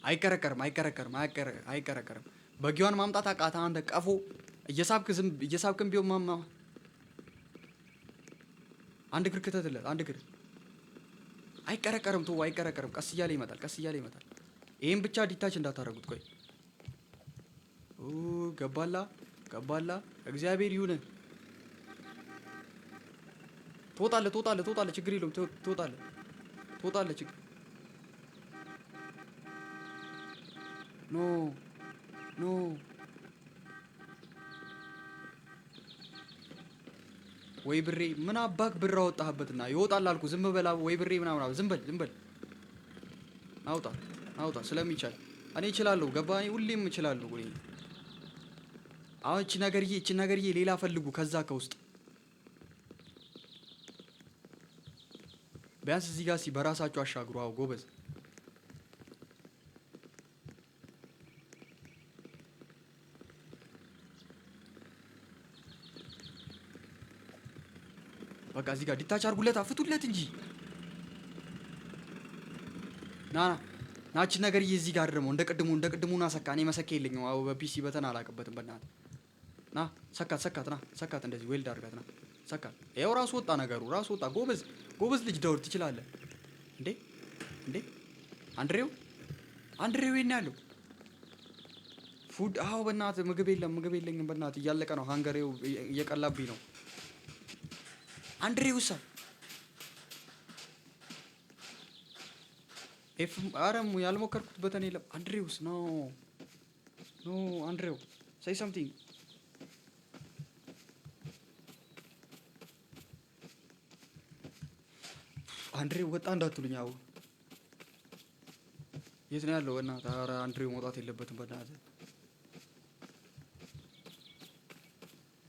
አይከረከርም። በጊዋን ማምጣት አቃታ አንተ ቀፎ። እየሳብክም ቢሆን ማማ አንድ እግር ክተትለት። አንድ እግር አይከረከርም። ቀስ እያለ ይመጣል። ይሄን ብቻ ዲታች እንዳታረጉት። ቆይ ገባላ። እግዚአብሔር ይሁን። ትወጣለህ። ችግር የለውም። ትወጣለህ። ችግር ኖ ወይ ብሬ ምን አባክ ብር አወጣህበትና ይወጣል አልኩ። ዝም በላ ወይ ብሬ ምናምን። ዝም በል አውጣ። ስለሚቻል እኔ እችላለሁ። ገባኝ። ሁሌም እችላለሁ። ወይ አሁን እቺ ነገርዬ ሌላ ፈልጉ ከዛ ከውስጥ ቢያንስ እዚህ ጋር በራሳችሁ አሻግሩ። አዎ ጎበዝ። በቃ እዚህ ጋር ዲታች አድርጉለት። አፍቱለት እንጂ ናችን ነገርዬ እዚህ ጋር ደግሞ እንደ ቅድሙ ና ሰካ። እኔ መሰካ የለኝም። አዎ በፒሲ በተን አላውቅበትም። በእናትህ ና ሰካት። እንደዚህ ዌልድ አድርጋት። ና ሰካት። ይኸው ራሱ ወጣ ነገሩ። ጎበዝ ልጅ ደውል ትችላለህ እንዴ አንድሬው የት ነው ያለው? ፉድ አዎ በእናትህ ምግብ የለኝም። በእናትህ እያለቀ ነው። ሃንገሬው እየቀላብኝ ነው። አንድሬውሳ አረሙ ያልሞከርኩት በተን የለም። አንድሬውስ ኖ አንድሬው say something። አንድሬው ወጣ እንዳትሉኝ። አዎ የት ነው ያለው? በእናትህ ኧረ አንድሬው መውጣት የለበትም በእናትህ።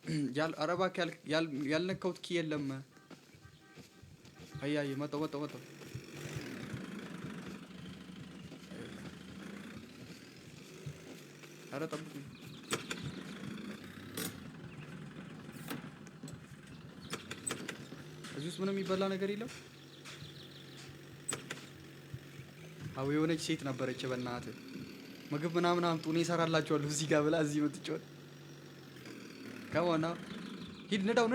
ኧረ እባክህ ያልነካሁት ኪ የለም። አይ መጣሁ። ኧረ ጠብቁኝ። እዚህ ውስጥ ምንም የሚበላ ነገር የለም። አዎ የሆነች ሴት ነበረች። በእናትህ ምግብ ምናምን አምጡ እኔ እሰራላችኋለሁ እዚህ ጋር ብላ እዚህ የምትጮህ ከሆነ ሂድ ንዳው።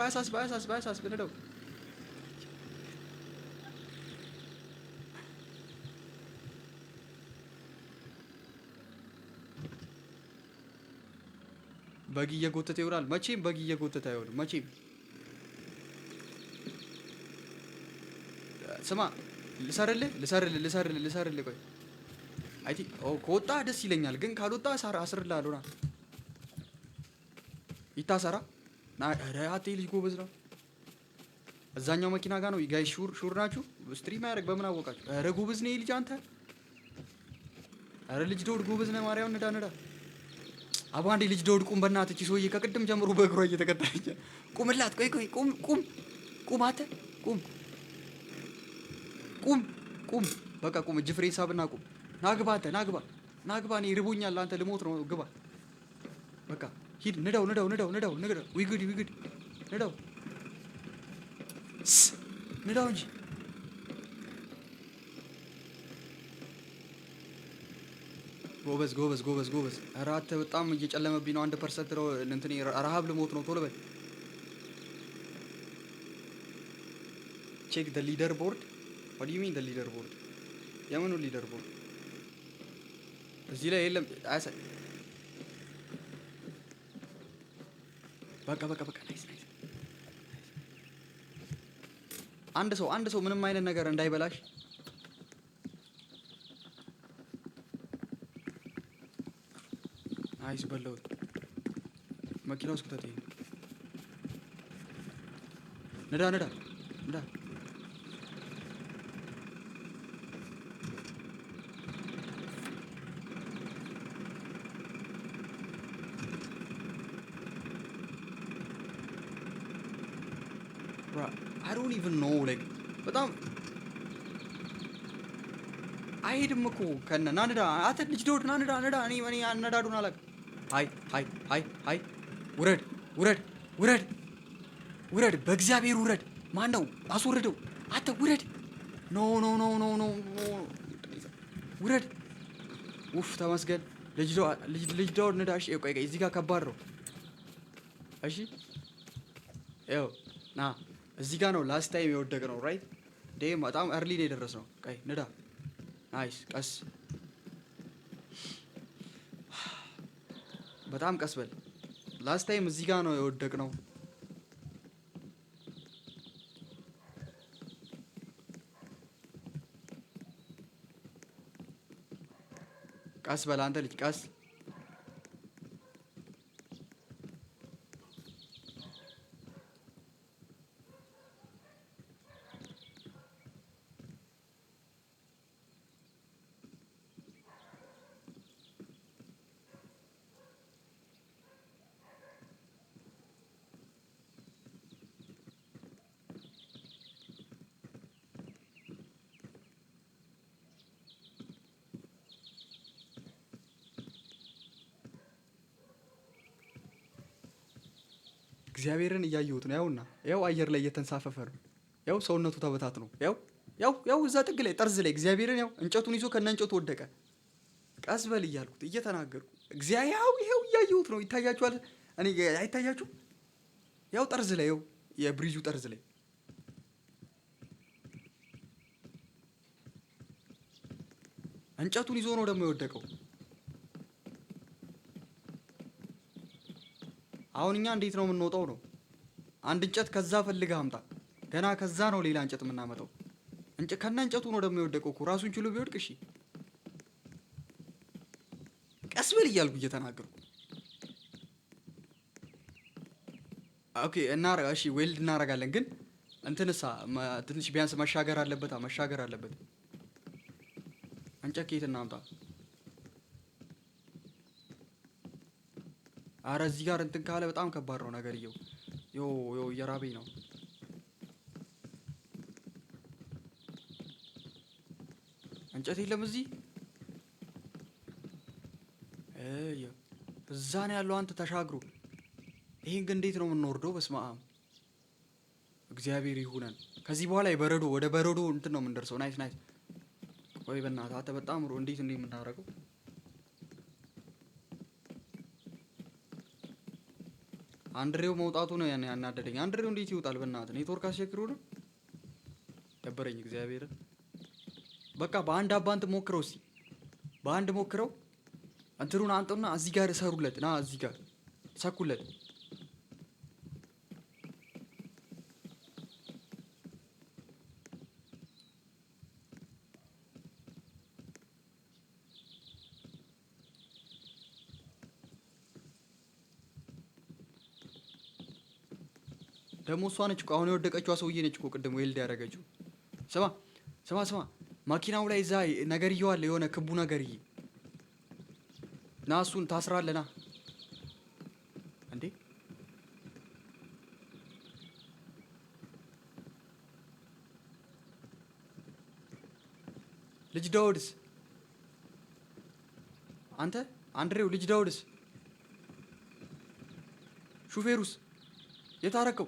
አያሳስብ ንዳው። በግ እየጎተተ ይሆናል። መቼም በግ እየጎተተ አይሆንም። መቼም ስማ፣ ልሰርልህ። ቆይ አይ ቲንክ ከወጣ ደስ ይለኛል፣ ግን ካልወጣ አስርልሃለሁ። ና ይታሰራ ና። ኧረ አቴ ልጅ ጎበዝ ነው። እዛኛው መኪና ጋር ነው። ጋይ ሹር ናችሁ። ስትሪም ያደርግ በምን አወቃችሁ? ኧረ ጎበዝ ነው ልጅ አንተ። ኧረ ልጅ ደውድ ጎበዝ ነው። ማርያም ንዳ። አቡ አንዴ ልጅ ደውድ ቁም። በእናትህ ሰውዬ ከቅድም ጀምሮ በእግሯ እየተከተለች ቁምላት። ቆይ ቁም አንተ ቁም። በቃ ቁም። እጅ ፍሬ ሳብና ቁም። ናግባ አንተ ናግባ። እኔ ርቦኛል። አንተ ልሞት ነው። ግባ በቃ ሂድ። ንዳው። ዊግድ ንዳው እንጂ ጎበዝ። ኧረ አንተ በጣም እየጨለመብኝ ነው። 1% ነው እንትን ረሀብ ልሞት ነው። ቶሎ በል። ቼክ ደ ሊደር ቦርድ። ዋት ዱ ዩ ሚን ደ ሊደር ቦርድ? የምኑ ሊደር ቦርድ? እዚህ ላይ የለም። በቃ ናይስ። አንድ ሰው ምንም አይነት ነገር እንዳይበላሽ። ናይስ በለውት። መኪና ውስጥ ክተት። ንዳ። I don't even know like በጣም አይሄድም እኮ ከነ ናንዳ አተ ልጅ ዶድ ናንዳ እኔ አነዳዱን አላውቅም። አይ ውረድ በእግዚአብሔር ውረድ። ማን ነው አስወርደው? አተ ውረድ። ኖ ውረድ። ውፍ ተመስገን። ልጅ ዶድ ንዳ። እሺ ቆይ እዚህ ጋር ከባድ ነው። እሺ ይኸው ና እዚህ ጋር ነው ላስት ታይም የወደቀ ነው። ራይት ዴም በጣም እርሊ ነው የደረስነው። ቀይ ንዳ። ናይስ። ቀስ በጣም ቀስ በል። ላስት ታይም እዚህ ጋር ነው የወደቅ ነው። ቀስ በል አንተ ልጅ ቀስ። እግዚአብሔርን እያየሁት ነው። ያውና ያው አየር ላይ እየተንሳፈፈ ነው። ያው ሰውነቱ ተበታት ነው። ያው እዛ ጥግ ላይ ጠርዝ ላይ እግዚአብሔርን ያው እንጨቱን ይዞ ከነ እንጨቱ ወደቀ። ቀስ በል እያልኩት እየተናገርኩ ይኸው እያየሁት ነው። ይታያችኋል? እኔ አይታያችሁ? ያው ጠርዝ ላይ ያው የብሪጁ ጠርዝ ላይ እንጨቱን ይዞ ነው ደግሞ የወደቀው። አሁን እኛ እንዴት ነው የምንወጣው ነው? አንድ እንጨት ከዛ ፈልገህ አምጣ። ገና ከዛ ነው ሌላ እንጨት የምናመጣው። ከነ እንጨቱ ነው ደግሞ የወደቀው እኮ ራሱን ችሎ ቢወድቅ። እሺ ቀስ በል እያልኩ እየተናገርኩ ኦኬ። እሺ ዌልድ እናደርጋለን፣ ግን እንትንሳ ትንሽ ቢያንስ መሻገር አለበት። እንጨት ከየት እናምጣ? አረ እዚህ ጋር እንትን ካለ በጣም ከባድ ነው ነገርየው። ዮ እየራበኝ ነው። እንጨት የለም እዚህ። እዛ ነው ያለው አንተ ተሻግሮ። ይሄን ግን እንዴት ነው የምንወርደው? በስመ አብ እግዚአብሔር ይሁነን። ከዚህ በኋላ ወደ በረዶ እንትን ነው የምንደርሰው። ናይስ። ቆይ በእናትህ አንተ በጣም እንዴት የምናደርገው? አንድሬው መውጣቱ ነው ያናደደኝ። አንድሬው እንዴት ይወጣል? በእናትህ ኔትወርክ አስቸግሮ ነው ደበረኝ። እግዚአብሔርን በቃ በአንድ አባንት ሞክረው እስኪ። በአንድ ሞክረው እንትኑን አንጡና እዚህ ጋር ሰሩለት። ና እዚህ ጋር ሰኩለት። ደግሞ እሷ ነች እኮ አሁን የወደቀችዋ ሰውዬ ነች እኮ ቅድም ዌልድ ያደረገችው። ስማ ማኪናው ላይ እዛ ነገርየው አለ፣ የሆነ ክቡ ነገርዬ። ና እሱን ታስራለና እንዴ። ልጅ ዳውድስ አንተ አንድሬው፣ ልጅ ዳውድስ ሹፌሩስ የታረከው?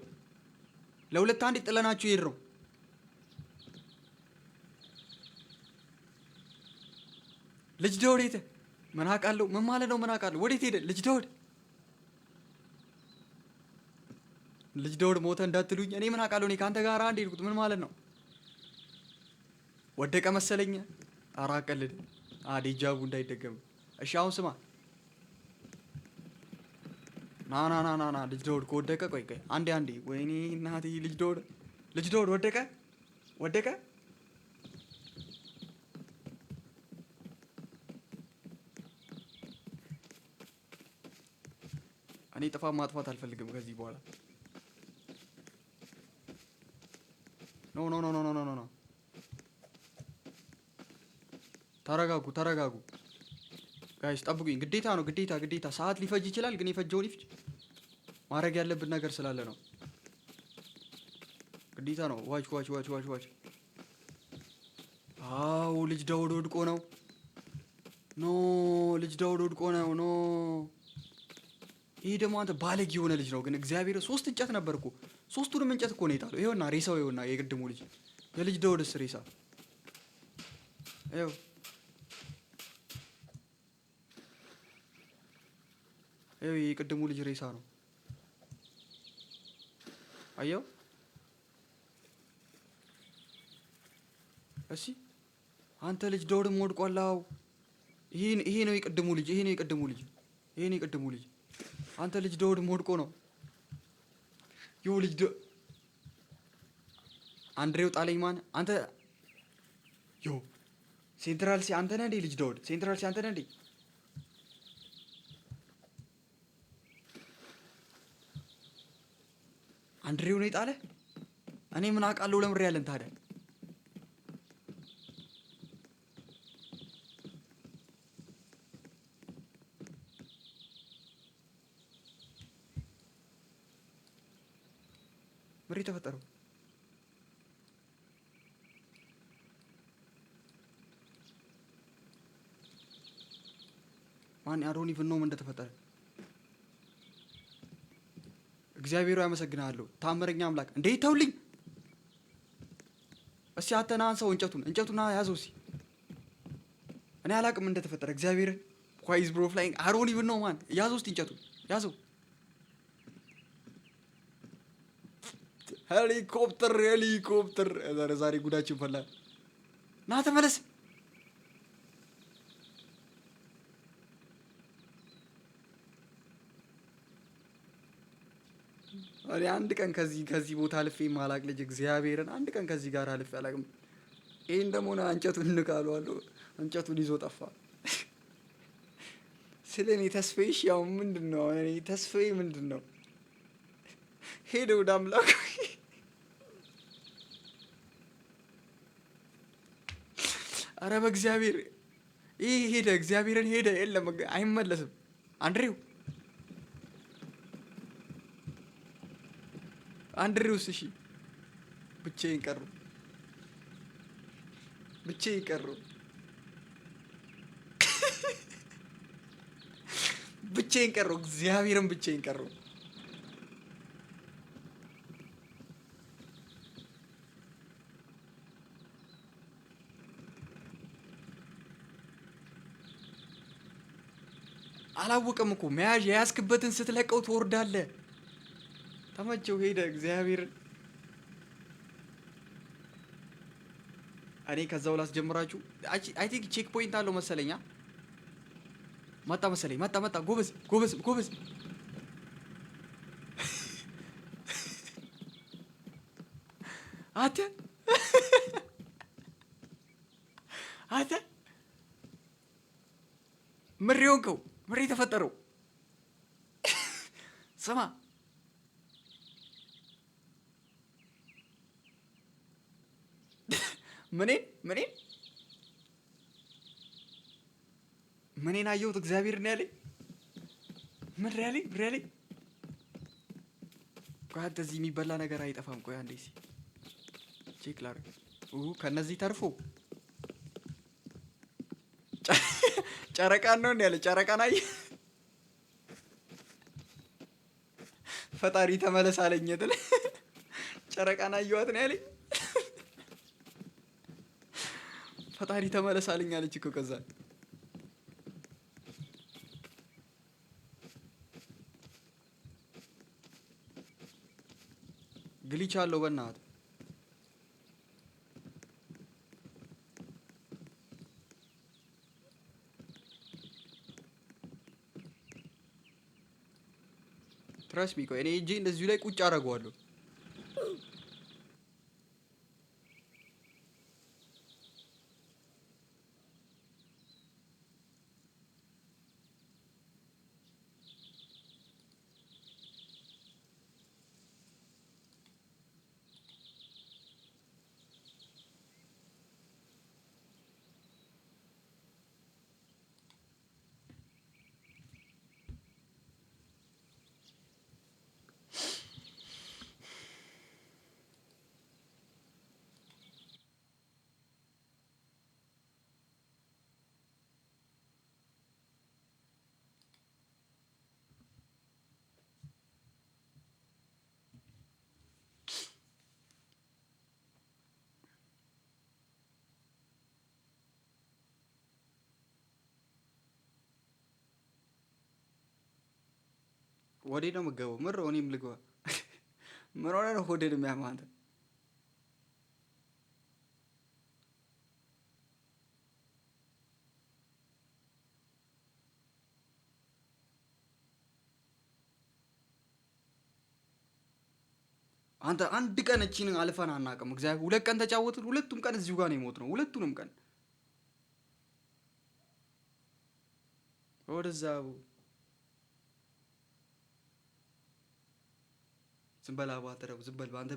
ለሁለት አንድ ጥለናችሁ ይሄድ ነው። ልጅ ዳውድ የተ? ምን አውቃለሁ? ምን ማለት ነው? ምን አውቃለሁ? ወዴት ሄደ ልጅ ዳውድ? ልጅ ዳውድ ሞተ እንዳትሉኝ። እኔ ምን አውቃለሁ? እኔ ከአንተ ጋር አንድ ሄድኩት። ምን ማለት ነው? ወደቀ መሰለኝ። ኧረ አቀልድ። ዴጃቡ እንዳይደገም። እሺ አሁን ስማ፣ ና ልጅ ዳውድ ከወደቀ ቆይ አንዴ ወይኔ እናቴ ልጅ ዳውድ ወደቀ። እኔ ጥፋት ማጥፋት አልፈልግም ከዚህ በኋላ። ኖ ተረጋጉ ጋይስ፣ ጠብቁኝ። ግዴታ ነው ግዴታ። ሰዓት ሊፈጅ ይችላል፣ ግን የፈጀውን ይፍጅ። ማድረግ ያለብን ነገር ስላለ ነው። ግዴታ ነው። ዋች። አው ልጅ ዳውድ ወድቆ ነው። ልጅ ዳውድ ወድቆ ነው። ይሄ ደግሞ አንተ ባለጌ የሆነ ልጅ ነው። ግን እግዚአብሔር 3 እንጨት ነበር እኮ፣ 3ቱንም እንጨት እኮ ነው የጣለው። ይኸውና ሬሳው፣ ይኸውና የቅድሙ ልጅ የልጅ ዳውድስ ሬሳ ይኸው። የቅድሙ ልጅ ሬሳ ነው። አየው። እሺ አንተ ልጅ ዳውድም ወድቋላው። ይሄ ነው የቅድሙ ልጅ። አንተ ልጅ ዳውድም ወድቆ ነው። ልጅ አንድሬው ጣለኝ። ማን አንተ? ሴንትራል ሲ አንተ ነህ እንዴ? ልጅ ዳውድ ሴንትራል ሲ አንተ ነህ እንዴ? አንድሬው ነው የጣለ። እኔ ምን አውቃለሁ? ለምሬ ያለን ታዲያ ምሪ ተፈጠረው። ማን አሮን ኢቭን ነው ምን እንደተፈጠረ። እግዚአብሔሩ ያመሰግናለሁ። ታምረኛ አምላክ። እንዴ ተውልኝ እስኪ። አተና አንሳው እንጨቱን ያዘው እስኪ። እኔ አላቅም እንደተፈጠረ እግዚአብሔርን። ኳይዝ ብሮ ፍላይንግ አሮን ኢቭን ነው ማን። ያዘው እስኪ እንጨቱን ያዘው። ሄሊኮፕተር ዛሬ ጉዳችን ፈላ። ና ተመለስ። እኔ አንድ ቀን ከዚህ ቦታ አልፌ ማላቅ ልጅ እግዚአብሔርን አንድ ቀን ከዚህ ጋር አልፌ አላቅም። ይሄን ደግሞ ና እንጨቱን እንቃለዋለሁ። እንጨቱን ይዞ ጠፋ። ስለኔ ተስፋዬሽ ያው ምንድነው? እኔ ተስፋዬ ምንድነው? ሄደ ወደ አምላኩ። አረ በእግዚአብሔር ይሄ ሄደ፣ እግዚአብሔርን ሄደ። የለም አይመለስም። አንድሬው አንድሪውስ እሺ ብቻዬን ቀሩ ብቻዬን ቀሩ ብቻዬን ቀሩ እግዚአብሔርን ብቻዬን ቀሩ። አላወቀም እኮ መያዥ የያዝክበትን ስትለቀው ትወርዳለህ። ተመቸው ሄደ እግዚአብሔርን። እኔ ከዛው ላስጀምራችሁ። አይ ቲንክ ቼክ ፖይንት አለው መሰለኛ። መጣ መሰለኝ መጣ። ጎበዝ ጎበዝ ጎበዝ። አንተ አንተ ምሬ ሆንከው ምሬ ተፈጠረው። ስማ ምኔን አየሁት እግዚአብሔር ነው ያለኝ። ምን ያለኝ ቆይ አንተ እዚህ የሚበላ ነገር አይጠፋም። ቆይ አንዴ ቼክ ላድርግ። ከነዚህ ተርፎ ጨረቃን ነው ያለ። ጨረቃን አየህ? ፈጣሪ ተመለስ አለኝ። ጨረቃን አየኋት ነው ያለኝ። ፈጣሪ ተመለስ አለኝ አለች እኮ። ከዛ ግሊች አለው በእናትህ። ትረስ ሚ ቆይ እኔ እጄ እንደዚሁ ላይ ቁጭ አደርገዋለሁ። ወዴ ነው የምገባው? ምር እኔም ልግባ። ምን ሆነ ነው ሆዴን የሚያመህ አንተ? አንተ አንድ ቀን እቺን አልፈን አናውቅም። እግዚአብሔር 2 ቀን ተጫወትን። 2ቱም ቀን እዚሁ ጋር ነው የሞት ነው። 2ቱንም ቀን ወደዛ ዝም በል አባ ተረው ዝም በል አንተ